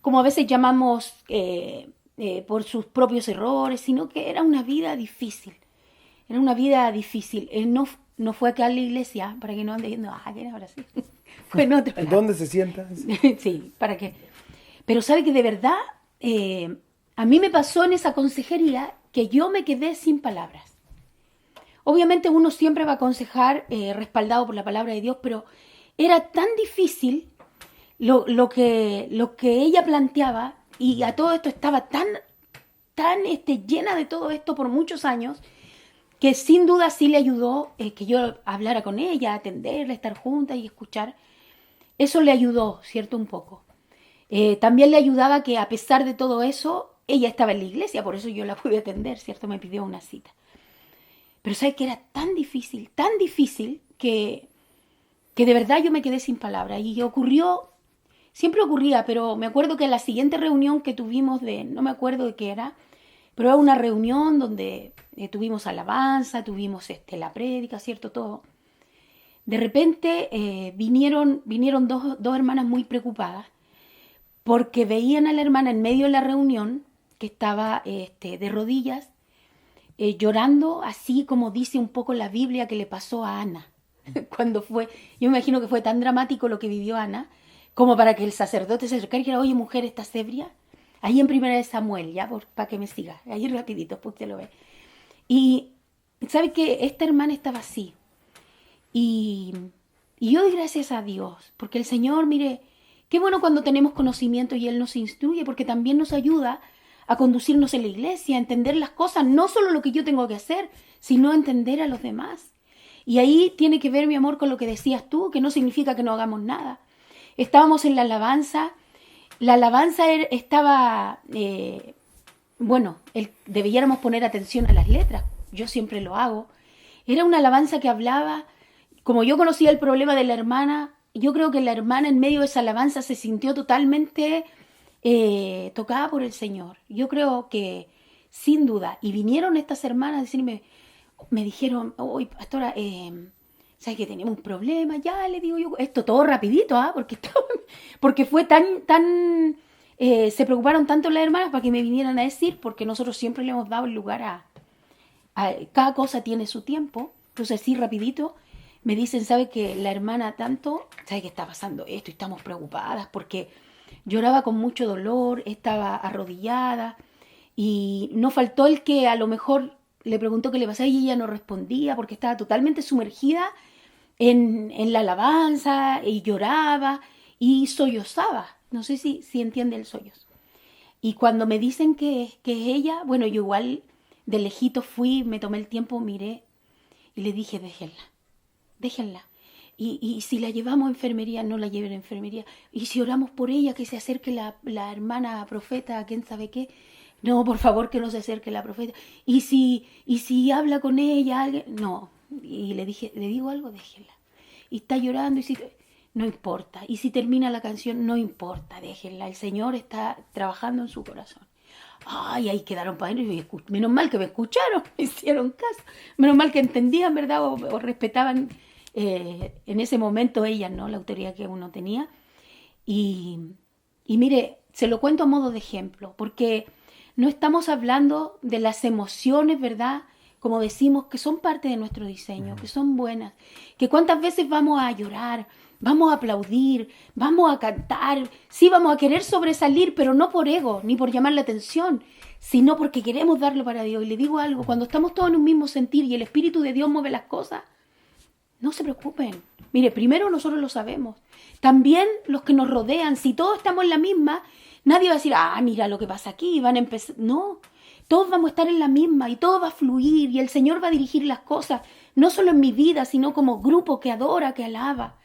B: como a veces llamamos por sus propios errores, sino que era una vida difícil. Era una vida difícil. Él no fue acá a la iglesia, para que no ande diciendo, ¿qué ahora sí? Fue en otro lado.
A: ¿Dónde se sienta?
B: Sí, para que. Pero sabe que de verdad, a mí me pasó en esa consejería que yo me quedé sin palabras. Obviamente uno siempre va a aconsejar respaldado por la palabra de Dios, pero era tan difícil lo que ella planteaba y a todo esto estaba tan tan llena de todo esto por muchos años, que sin duda sí le ayudó que yo hablara con ella, atenderla, estar juntas y escuchar. Eso le ayudó, ¿cierto? Un poco. También le ayudaba que a pesar de todo eso, ella estaba en la iglesia, por eso yo la pude atender, ¿cierto? Me pidió una cita. Pero ¿sabes qué? Era tan difícil que de verdad yo me quedé sin palabras. Y ocurrió, siempre ocurría, pero me acuerdo que en la siguiente reunión que tuvimos no me acuerdo de qué era, pero era una reunión donde tuvimos alabanza, tuvimos la prédica, ¿cierto? Todo. De repente vinieron dos hermanas muy preocupadas porque veían a la hermana en medio de la reunión que estaba de rodillas llorando, así como dice un poco la Biblia que le pasó a Ana. Cuando fue, yo me imagino que fue tan dramático lo que vivió Ana, como para que el sacerdote se acercara y dijera, oye mujer, ¿estás ebria? Ahí en 1 Samuel, ya, para que me siga, ahí rapidito, pues usted lo ve. Y sabe que esta hermana estaba así. Y yo doy gracias a Dios, porque el Señor, mire, qué bueno cuando tenemos conocimiento y Él nos instruye, porque también nos ayuda a conducirnos en la iglesia, a entender las cosas, no solo lo que yo tengo que hacer, sino entender a los demás. Y ahí tiene que ver, mi amor, con lo que decías tú, que no significa que no hagamos nada. Estábamos en la alabanza estaba, debiéramos poner atención a las letras, yo siempre lo hago. Era una alabanza que hablaba, como yo conocía el problema de la hermana, yo creo que la hermana en medio de esa alabanza se sintió totalmente tocada por el Señor. Yo creo que, sin duda, y vinieron estas hermanas a decirme, me dijeron, oye, pastora, ¿sabes que tenemos un problema? Ya, le digo yo, esto todo rapidito, porque fue se preocuparon tanto las hermanas para que me vinieran a decir, porque nosotros siempre le hemos dado el lugar a cada cosa tiene su tiempo. Entonces, sí, rapidito, me dicen, ¿sabe que la hermana tanto, sabe que está pasando esto y estamos preocupadas porque lloraba con mucho dolor, estaba arrodillada y no faltó el que a lo mejor le preguntó qué le pasaba y ella no respondía porque estaba totalmente sumergida en la alabanza y lloraba y sollozaba. No sé si entiende el sollozo. Y cuando me dicen que es ella, bueno, yo igual de lejito fui, me tomé el tiempo, miré y le dije, déjenla. Y si la llevamos a enfermería, no la lleven a enfermería. Y si oramos por ella, que se acerque la hermana profeta, quién sabe qué. No, por favor, que no se acerque la profeta. Y si habla con ella, alguien, no. Y le digo algo, déjenla. Y está llorando, no importa. Y si termina la canción, no importa, déjenla. El Señor está trabajando en su corazón. Ay, ahí quedaron para adentro. Menos mal que me escucharon, me hicieron caso. Menos mal que entendían, ¿verdad? O respetaban en ese momento ellas, ¿no? La autoridad que uno tenía. Y mire, se lo cuento a modo de ejemplo, porque no estamos hablando de las emociones, ¿verdad? Como decimos, que son parte de nuestro diseño, que son buenas, que cuántas veces vamos a llorar, vamos a aplaudir, vamos a cantar, sí vamos a querer sobresalir, pero no por ego, ni por llamar la atención, sino porque queremos darlo para Dios. Y le digo algo, cuando estamos todos en un mismo sentir y el Espíritu de Dios mueve las cosas, no se preocupen. Mire, primero nosotros lo sabemos. También los que nos rodean, si todos estamos en la misma, nadie va a decir, mira lo que pasa aquí, van a empezar. No, todos vamos a estar en la misma y todo va a fluir y el Señor va a dirigir las cosas, no solo en mi vida, sino como grupo que adora, que alaba.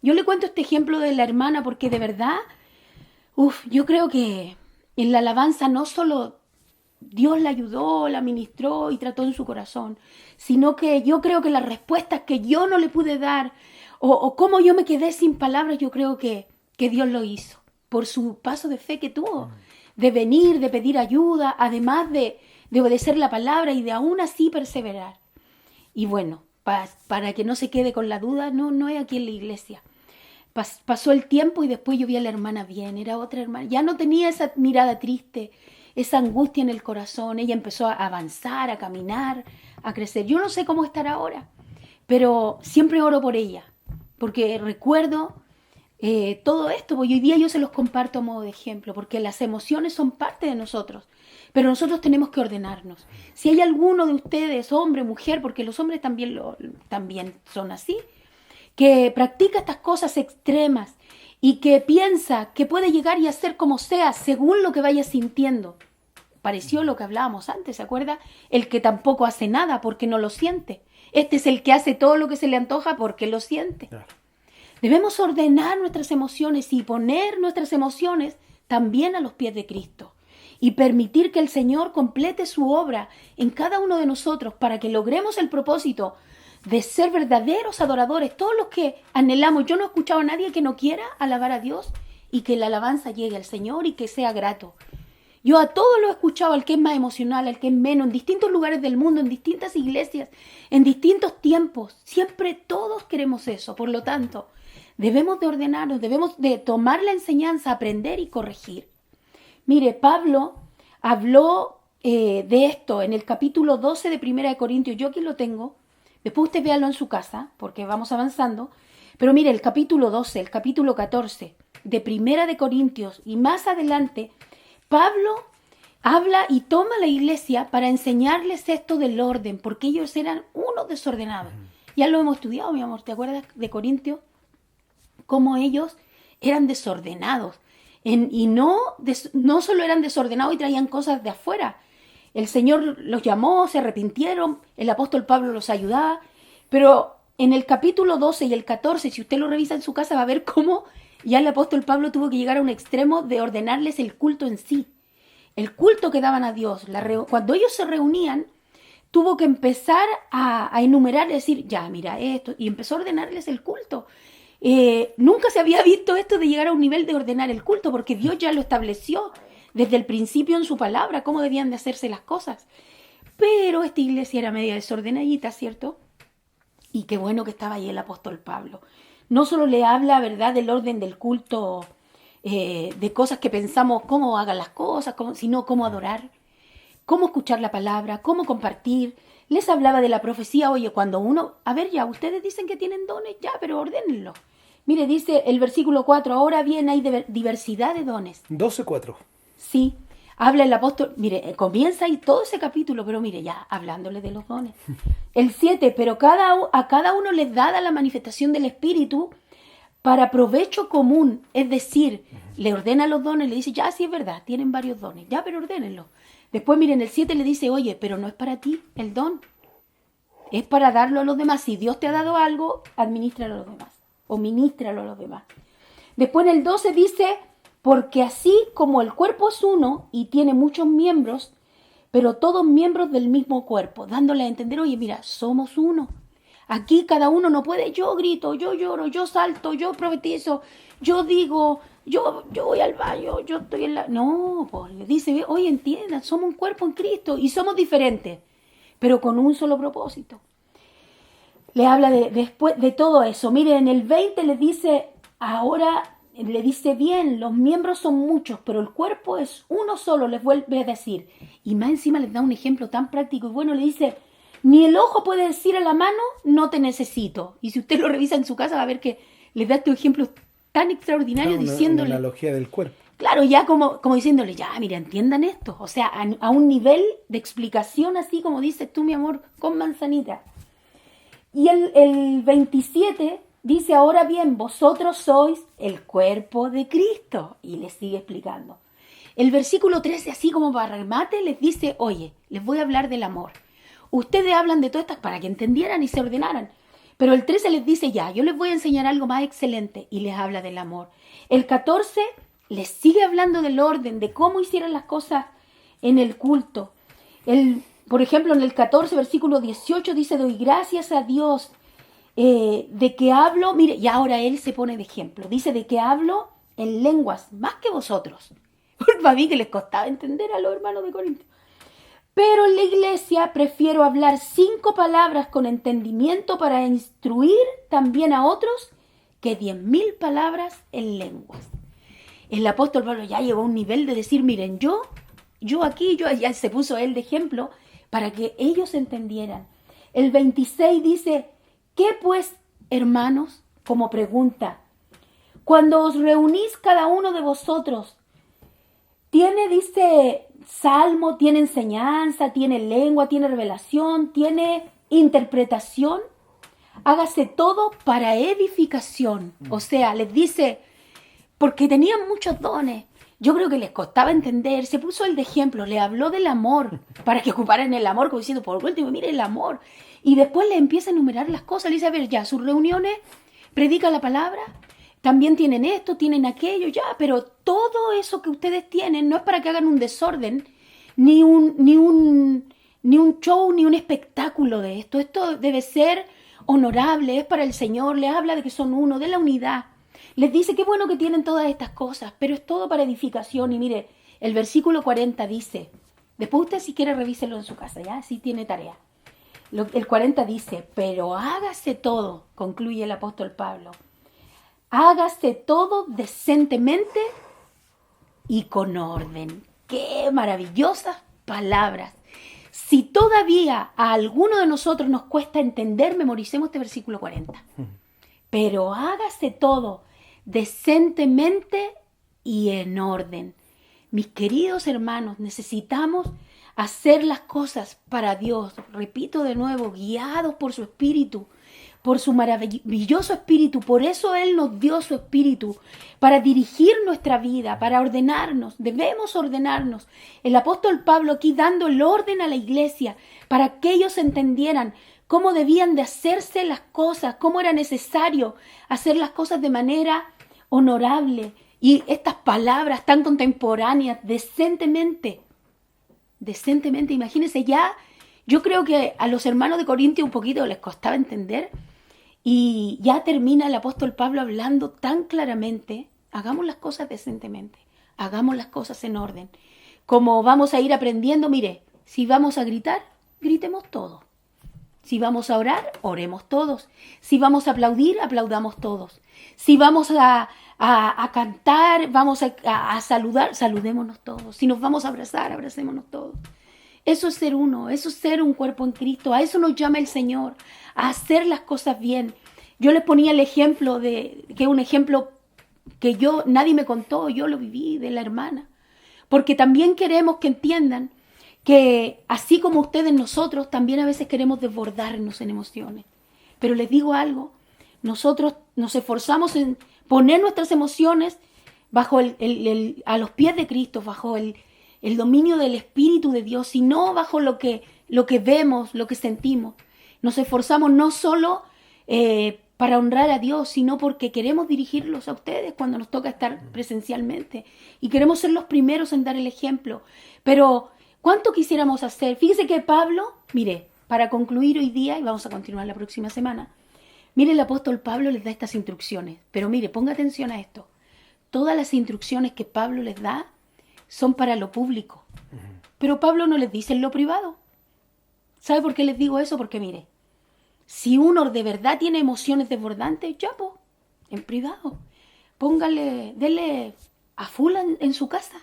B: Yo le cuento este ejemplo de la hermana porque de verdad, yo creo que en la alabanza no solo Dios la ayudó, la ministró y trató en su corazón, sino que yo creo que las respuestas que yo no le pude dar o cómo yo me quedé sin palabras, yo creo que Dios lo hizo por su paso de fe que tuvo, de venir, de pedir ayuda, además de obedecer la palabra y de aún así perseverar. Y bueno, para que no se quede con la duda, no es aquí en la iglesia. Pasó el tiempo y después yo vi a la hermana bien, era otra hermana, ya no tenía esa mirada triste, esa angustia en el corazón, ella empezó a avanzar, a caminar, a crecer. Yo no sé cómo estará ahora, pero siempre oro por ella, porque recuerdo todo esto, porque hoy día yo se los comparto a modo de ejemplo, porque las emociones son parte de nosotros, pero nosotros tenemos que ordenarnos. Si hay alguno de ustedes, hombre, mujer, porque los hombres también son así, que practica estas cosas extremas y que piensa que puede llegar y hacer como sea según lo que vaya sintiendo, pareció lo que hablábamos antes, ¿se acuerda? El que tampoco hace nada porque no lo siente. Este es el que hace todo lo que se le antoja porque lo siente.
A: Claro.
B: Debemos ordenar nuestras emociones y poner nuestras emociones también a los pies de Cristo y permitir que el Señor complete su obra en cada uno de nosotros para que logremos el propósito de ser verdaderos adoradores, todos los que anhelamos. Yo no he escuchado a nadie que no quiera alabar a Dios y que la alabanza llegue al Señor y que sea grato. Yo a todos lo he escuchado, al que es más emocional, al que es menos, en distintos lugares del mundo, en distintas iglesias, en distintos tiempos. Siempre todos queremos eso. Por lo tanto, debemos de ordenarnos, debemos de tomar la enseñanza, aprender y corregir. Mire, Pablo habló de esto en el capítulo 12 de 1 de Corintios. Yo aquí lo tengo. Después usted véalo en su casa, porque vamos avanzando. Pero mire, el capítulo 12, el capítulo 14 de 1 de Corintios y más adelante, Pablo habla y toma la iglesia para enseñarles esto del orden, porque ellos eran unos desordenados. Ya lo hemos estudiado, mi amor, ¿te acuerdas de Corintios? Cómo ellos eran desordenados. Y no solo eran desordenados y traían cosas de afuera. El Señor los llamó, se arrepintieron, el apóstol Pablo los ayudaba, pero en el capítulo 12 y el 14, si usted lo revisa en su casa, va a ver cómo ya el apóstol Pablo tuvo que llegar a un extremo de ordenarles el culto en sí. El culto que daban a Dios. Cuando ellos se reunían, tuvo que empezar a enumerar, decir, ya, mira esto, y empezó a ordenarles el culto. Nunca se había visto esto de llegar a un nivel de ordenar el culto, porque Dios ya lo estableció desde el principio en su palabra, cómo debían de hacerse las cosas. Pero esta iglesia era media desordenadita, ¿cierto? Y qué bueno que estaba ahí el apóstol Pablo. No solo le habla, ¿verdad?, del orden del culto, de cosas que pensamos, cómo hagan las cosas, sino cómo adorar, cómo escuchar la palabra, cómo compartir. Les hablaba de la profecía. Oye, cuando uno, a ver ya, ustedes dicen que tienen dones, ya, pero ordénenlo. Mire, dice el versículo 4, ahora bien hay diversidad de dones.
A: 12:4.
B: Sí, habla el apóstol, mire, comienza ahí todo ese capítulo, pero mire, ya, hablándole de los dones. El 7, pero a cada uno les dada la manifestación del Espíritu para provecho común, es decir, le ordena los dones, le dice, ya, sí es verdad, tienen varios dones, ya, pero ordénenlo. Después, miren, el 7 le dice, oye, pero no es para ti el don, es para darlo a los demás. Si Dios te ha dado algo, adminístralo a los demás, o ministralo a los demás. Después en el 12 dice, porque así como el cuerpo es uno y tiene muchos miembros, pero todos miembros del mismo cuerpo, dándole a entender, oye, mira, somos uno. Aquí cada uno no puede, yo grito, yo lloro, yo salto, yo profetizo, yo digo, yo voy al baño, yo estoy en la... No, pues le dice, oye, entiendan, somos un cuerpo en Cristo y somos diferentes, pero con un solo propósito. Le habla después de todo eso. Mire, en el 20 le dice, ahora le dice bien, los miembros son muchos, pero el cuerpo es uno solo, les vuelve a decir. Y más encima les da un ejemplo tan práctico y bueno, le dice, ni el ojo puede decir a la mano, no te necesito. Y si usted lo revisa en su casa va a ver que les da estos ejemplos tan extraordinarios diciéndole...
A: Una analogía del cuerpo.
B: Claro, ya como diciéndole, ya, mira, entiendan esto. O sea, a un nivel de explicación así como dices tú, mi amor, con manzanita. Y el 27 dice, ahora bien, vosotros sois el cuerpo de Cristo. Y les sigue explicando. El versículo 13, así como para remate, les dice, oye, les voy a hablar del amor. Ustedes hablan de todas estas para que entendieran y se ordenaran. Pero el 13 les dice, ya, yo les voy a enseñar algo más excelente. Y les habla del amor. El 14 les sigue hablando del orden, de cómo hicieron las cosas en el culto. Por ejemplo, en el 14, versículo 18, dice, doy gracias a Dios de que hablo, mire, y ahora él se pone de ejemplo, dice, de que hablo en lenguas más que vosotros. Para mí que les costaba entender a los hermanos de Corinto. Pero en la iglesia prefiero hablar 5 palabras con entendimiento para instruir también a otros que 10.000 palabras en lenguas. El apóstol Pablo ya llegó a un nivel de decir, miren, yo aquí, ya se puso él de ejemplo para que ellos entendieran. El 26 dice, ¿qué pues, hermanos? Como pregunta, cuando os reunís cada uno de vosotros, ¿tiene, dice, salmo, tiene enseñanza, tiene lengua, tiene revelación, tiene interpretación? Hágase todo para edificación. O sea, les dice, porque tenían muchos dones. yo creo que les costaba entender, se puso el de ejemplo, le habló del amor, para que ocuparan el amor, como diciendo, por último, mire el amor. Y después le empieza a enumerar las cosas, le dice, a ver, ya, sus reuniones, predica la palabra, también tienen esto, tienen aquello, ya, pero todo eso que ustedes tienen no es para que hagan un desorden, ni un show, ni un espectáculo de esto. Esto debe ser honorable, es para el Señor, les habla de que son uno, de la unidad. Les dice qué bueno que tienen todas estas cosas, pero es todo para edificación. Y mire, el versículo 40 dice, después usted si quiere revíselo en su casa, ya, si tiene tarea. El 40 dice, pero hágase todo, concluye el apóstol Pablo, hágase todo decentemente y con orden. ¡Qué maravillosas palabras! Si todavía a alguno de nosotros nos cuesta entender, memoricemos este versículo 40. Pero hágase todo decentemente y en orden. Mis queridos hermanos, necesitamos hacer las cosas para Dios. Repito de nuevo, guiados por su Espíritu, por su maravilloso Espíritu. Por eso Él nos dio su Espíritu, para dirigir nuestra vida, para ordenarnos. Debemos ordenarnos. El apóstol Pablo aquí dando el orden a la iglesia, para que ellos entendieran cómo debían de hacerse las cosas, cómo era necesario hacer las cosas de manera honorable. Y estas palabras tan contemporáneas, decentemente, imagínense ya, yo creo que a los hermanos de Corintios un poquito les costaba entender, y ya termina el apóstol Pablo hablando tan claramente, hagamos las cosas decentemente, hagamos las cosas en orden. Como vamos a ir aprendiendo, mire, si vamos a gritar, gritemos todos. Si vamos a orar, oremos todos. Si vamos a aplaudir, aplaudamos todos. Si vamos a cantar, vamos a saludar, saludémonos todos. Si nos vamos a abrazar, abracémonos todos. Eso es ser uno, eso es ser un cuerpo en Cristo. A eso nos llama el Señor, a hacer las cosas bien. Yo les ponía el ejemplo que es un ejemplo que nadie me contó, yo lo viví de la hermana. Porque también queremos que entiendan que así como ustedes, nosotros también a veces queremos desbordarnos en emociones. Pero les digo algo, nosotros nos esforzamos en poner nuestras emociones bajo a los pies de Cristo, bajo el dominio del Espíritu de Dios, y no bajo lo que vemos, lo que sentimos. Nos esforzamos no solo para honrar a Dios, sino porque queremos dirigirlos a ustedes cuando nos toca estar presencialmente. Y queremos ser los primeros en dar el ejemplo. Pero ¿cuánto quisiéramos hacer? Fíjese que Pablo, mire, para concluir hoy día, y vamos a continuar la próxima semana, mire, el apóstol Pablo les da estas instrucciones. Pero mire, ponga atención a esto. Todas las instrucciones que Pablo les da son para lo público. Pero Pablo no les dice en lo privado. ¿Sabe por qué les digo eso? Porque mire, si uno de verdad tiene emociones desbordantes, ya pues, en privado. Dele a full en su casa.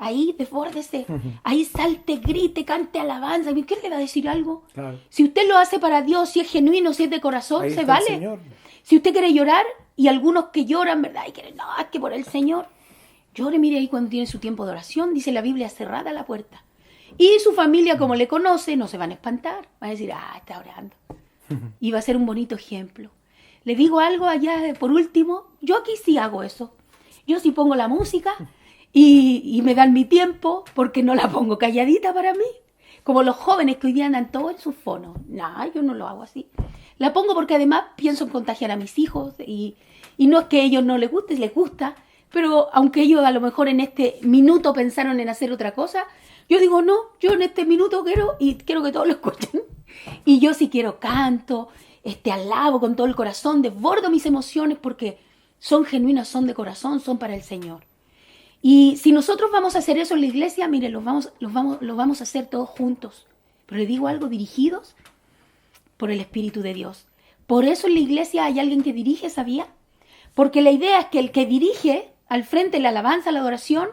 B: Ahí desbórdese, ahí salte, grite, cante alabanza. ¿Qué le va a decir algo? Claro. Si usted lo hace para Dios, si es genuino, si es de corazón, ahí se vale. Si usted quiere llorar, y algunos que lloran, ¿verdad? Y quieren, no, es que por el Señor. Llore, mire ahí cuando tiene su tiempo de oración, dice la Biblia, cerrada la puerta. Y su familia, como le conoce, no se van a espantar. Van a decir, está orando. Y va a ser un bonito ejemplo. Le digo algo allá, por último, yo aquí sí hago eso. Yo sí pongo la música y me dan mi tiempo, porque no la pongo calladita para mí. Como los jóvenes que hoy día andan todos en sus fonos. No, yo no lo hago así. La pongo porque además pienso en contagiar a mis hijos. Y no es que a ellos no les guste, les gusta. Pero aunque ellos a lo mejor en este minuto pensaron en hacer otra cosa, yo digo, no, yo en este minuto quiero que todos lo escuchen. Y yo si quiero canto, alabo con todo el corazón, desbordo mis emociones porque son genuinas, son de corazón, son para el Señor. Y si nosotros vamos a hacer eso en la iglesia, mire, los vamos a hacer todos juntos. Pero le digo algo, dirigidos por el Espíritu de Dios. Por eso en la iglesia hay alguien que dirige, ¿sabía? Porque la idea es que el que dirige al frente la alabanza, la adoración,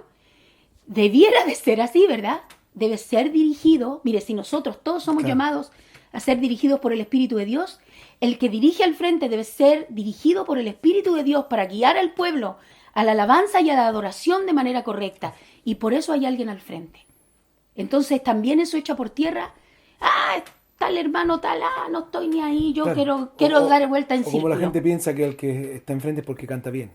B: debiera de ser así, ¿verdad? Debe ser dirigido. Mire, si nosotros todos somos llamados a ser dirigidos por el Espíritu de Dios, el que dirige al frente debe ser dirigido por el Espíritu de Dios para guiar al pueblo a la alabanza y a la adoración de manera correcta. Y por eso hay alguien al frente. Entonces también eso echa por tierra, tal hermano, tal, no estoy ni ahí, yo quiero dar vuelta en círculo.
A: Como la gente piensa que el que está enfrente es porque canta bien.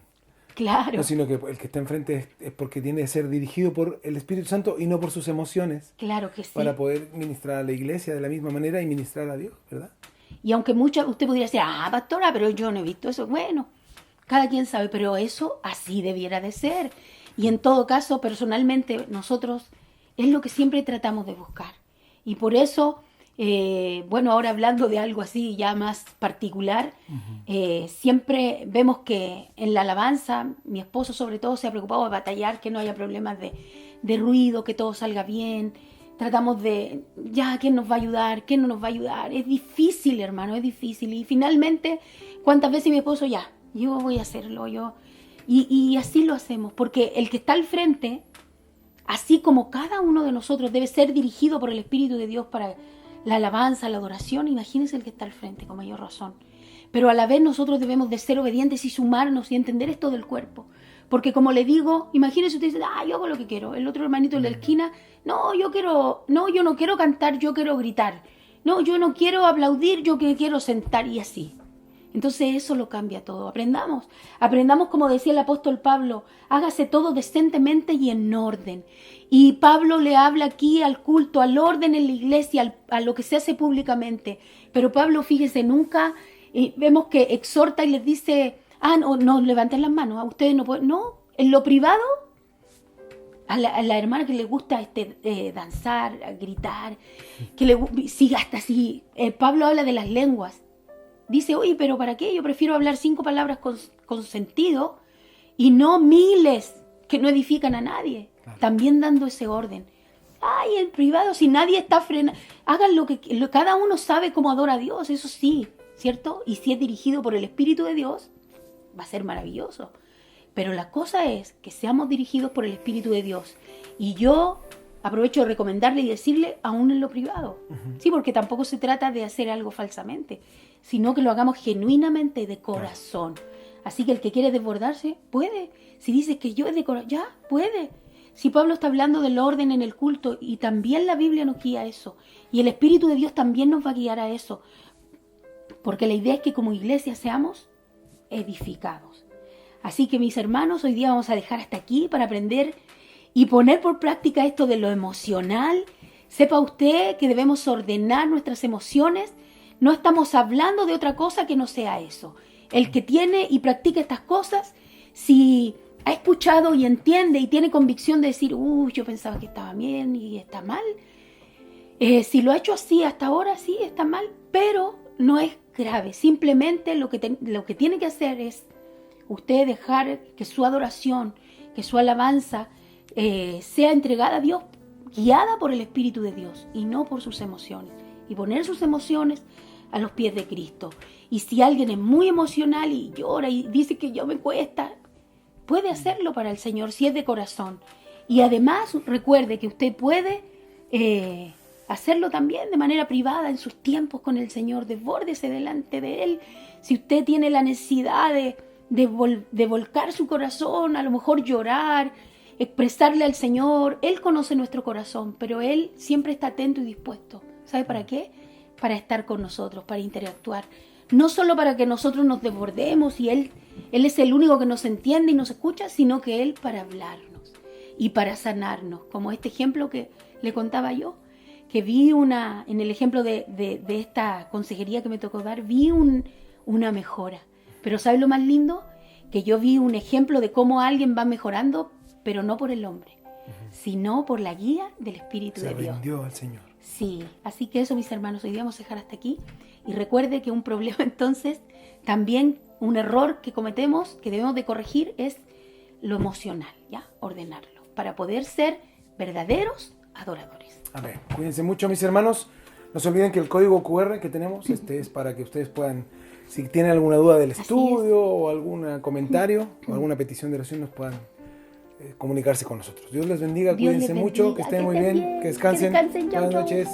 B: Claro.
A: No, sino que el que está enfrente es porque tiene que ser dirigido por el Espíritu Santo y no por sus emociones,
B: Claro que sí.
A: para poder ministrar a la iglesia de la misma manera y ministrar a Dios, ¿verdad?
B: Y aunque usted podría decir, pastora, pero yo no he visto eso. Bueno, cada quien sabe, pero eso así debiera de ser. Y en todo caso, personalmente, nosotros es lo que siempre tratamos de buscar. Y por eso, bueno, ahora hablando de algo así ya más particular, siempre vemos que en la alabanza, mi esposo sobre todo se ha preocupado de batallar, que no haya problemas de ruido, que todo salga bien. Tratamos de, ¿quién nos va a ayudar? ¿Quién no nos va a ayudar? Es difícil, hermano, es difícil. Y finalmente, ¿cuántas veces mi esposo, yo voy a hacerlo, Y así lo hacemos, porque el que está al frente, así como cada uno de nosotros debe ser dirigido por el Espíritu de Dios para la alabanza, la adoración, imagínense el que está al frente, con mayor razón. Pero a la vez nosotros debemos de ser obedientes y sumarnos y entender esto del cuerpo. Porque como le digo, imagínense usted dice, yo hago lo que quiero. El otro hermanito de la esquina, yo no quiero cantar, yo quiero gritar. No, yo no quiero aplaudir, yo quiero sentar y así. Entonces eso lo cambia todo. Aprendamos como decía el apóstol Pablo, hágase todo decentemente y en orden. Y Pablo le habla aquí al culto, al orden en la iglesia, a lo que se hace públicamente. Pero Pablo, fíjese, nunca vemos que exhorta y les dice, no levanten las manos, a ustedes no pueden. No, en lo privado, a la hermana que le gusta danzar, gritar, siga hasta así. Pablo habla de las lenguas. Dice, oye, pero ¿para qué? Yo prefiero hablar 5 palabras con sentido y no miles que no edifican a nadie. Claro. También dando ese orden. En privado, si nadie está frenando, hagan cada uno sabe cómo adora a Dios, eso sí, ¿cierto? Y si es dirigido por el Espíritu de Dios, va a ser maravilloso. Pero la cosa es que seamos dirigidos por el Espíritu de Dios. Y yo aprovecho de recomendarle y decirle, aún en lo privado. Sí, porque tampoco se trata de hacer algo falsamente, sino que lo hagamos genuinamente de corazón. Así que el que quiere desbordarse, puede. Si dice que yo es de corazón, puede. Si Pablo está hablando del orden en el culto, y también la Biblia nos guía a eso, y el Espíritu de Dios también nos va a guiar a eso, porque la idea es que como iglesia seamos edificados. Así que mis hermanos, hoy día vamos a dejar hasta aquí para aprender y poner por práctica esto de lo emocional. Sepa usted que debemos ordenar nuestras emociones. No estamos hablando de otra cosa que no sea eso. El que tiene y practica estas cosas, si ha escuchado y entiende y tiene convicción de decir, yo pensaba que estaba bien y está mal. Si lo ha hecho así hasta ahora, sí, está mal, pero no es grave. Simplemente lo que tiene que hacer es usted dejar que su adoración, que su alabanza sea entregada a Dios, guiada por el Espíritu de Dios y no por sus emociones. Y poner sus emociones a los pies de Cristo. Y si alguien es muy emocional y llora y dice que yo me cuesta, puede hacerlo para el Señor si es de corazón. Y además recuerde que usted puede hacerlo también de manera privada en sus tiempos con el Señor. Desbórdese delante de Él. Si usted tiene la necesidad de volcar su corazón, a lo mejor llorar, expresarle al Señor, Él conoce nuestro corazón, pero Él siempre está atento y dispuesto. ¿Sabe para qué? Para estar con nosotros, para interactuar. No solo para que nosotros nos desbordemos y Él es el único que nos entiende y nos escucha, sino que Él para hablarnos y para sanarnos. Como este ejemplo que le contaba yo, que vi en el ejemplo de esta consejería que me tocó dar, vi una mejora. Pero ¿sabe lo más lindo? Que yo vi un ejemplo de cómo alguien va mejorando, pero no por el hombre, sino por la guía del Espíritu de Dios.
A: Se rindió al Señor.
B: Sí, así que eso, mis hermanos, hoy día vamos a dejar hasta aquí. Y recuerde que un problema entonces, también un error que cometemos, que debemos de corregir, es lo emocional, ¿ya? Ordenarlo, para poder ser verdaderos adoradores.
A: Amén. Cuídense mucho, mis hermanos. No se olviden que el código QR que tenemos es para que ustedes puedan, si tienen alguna duda del estudio o algún comentario o alguna petición de oración, nos puedan comunicarse con nosotros. Dios les bendiga, cuídense mucho, que estén muy bien, que descansen. Buenas noches.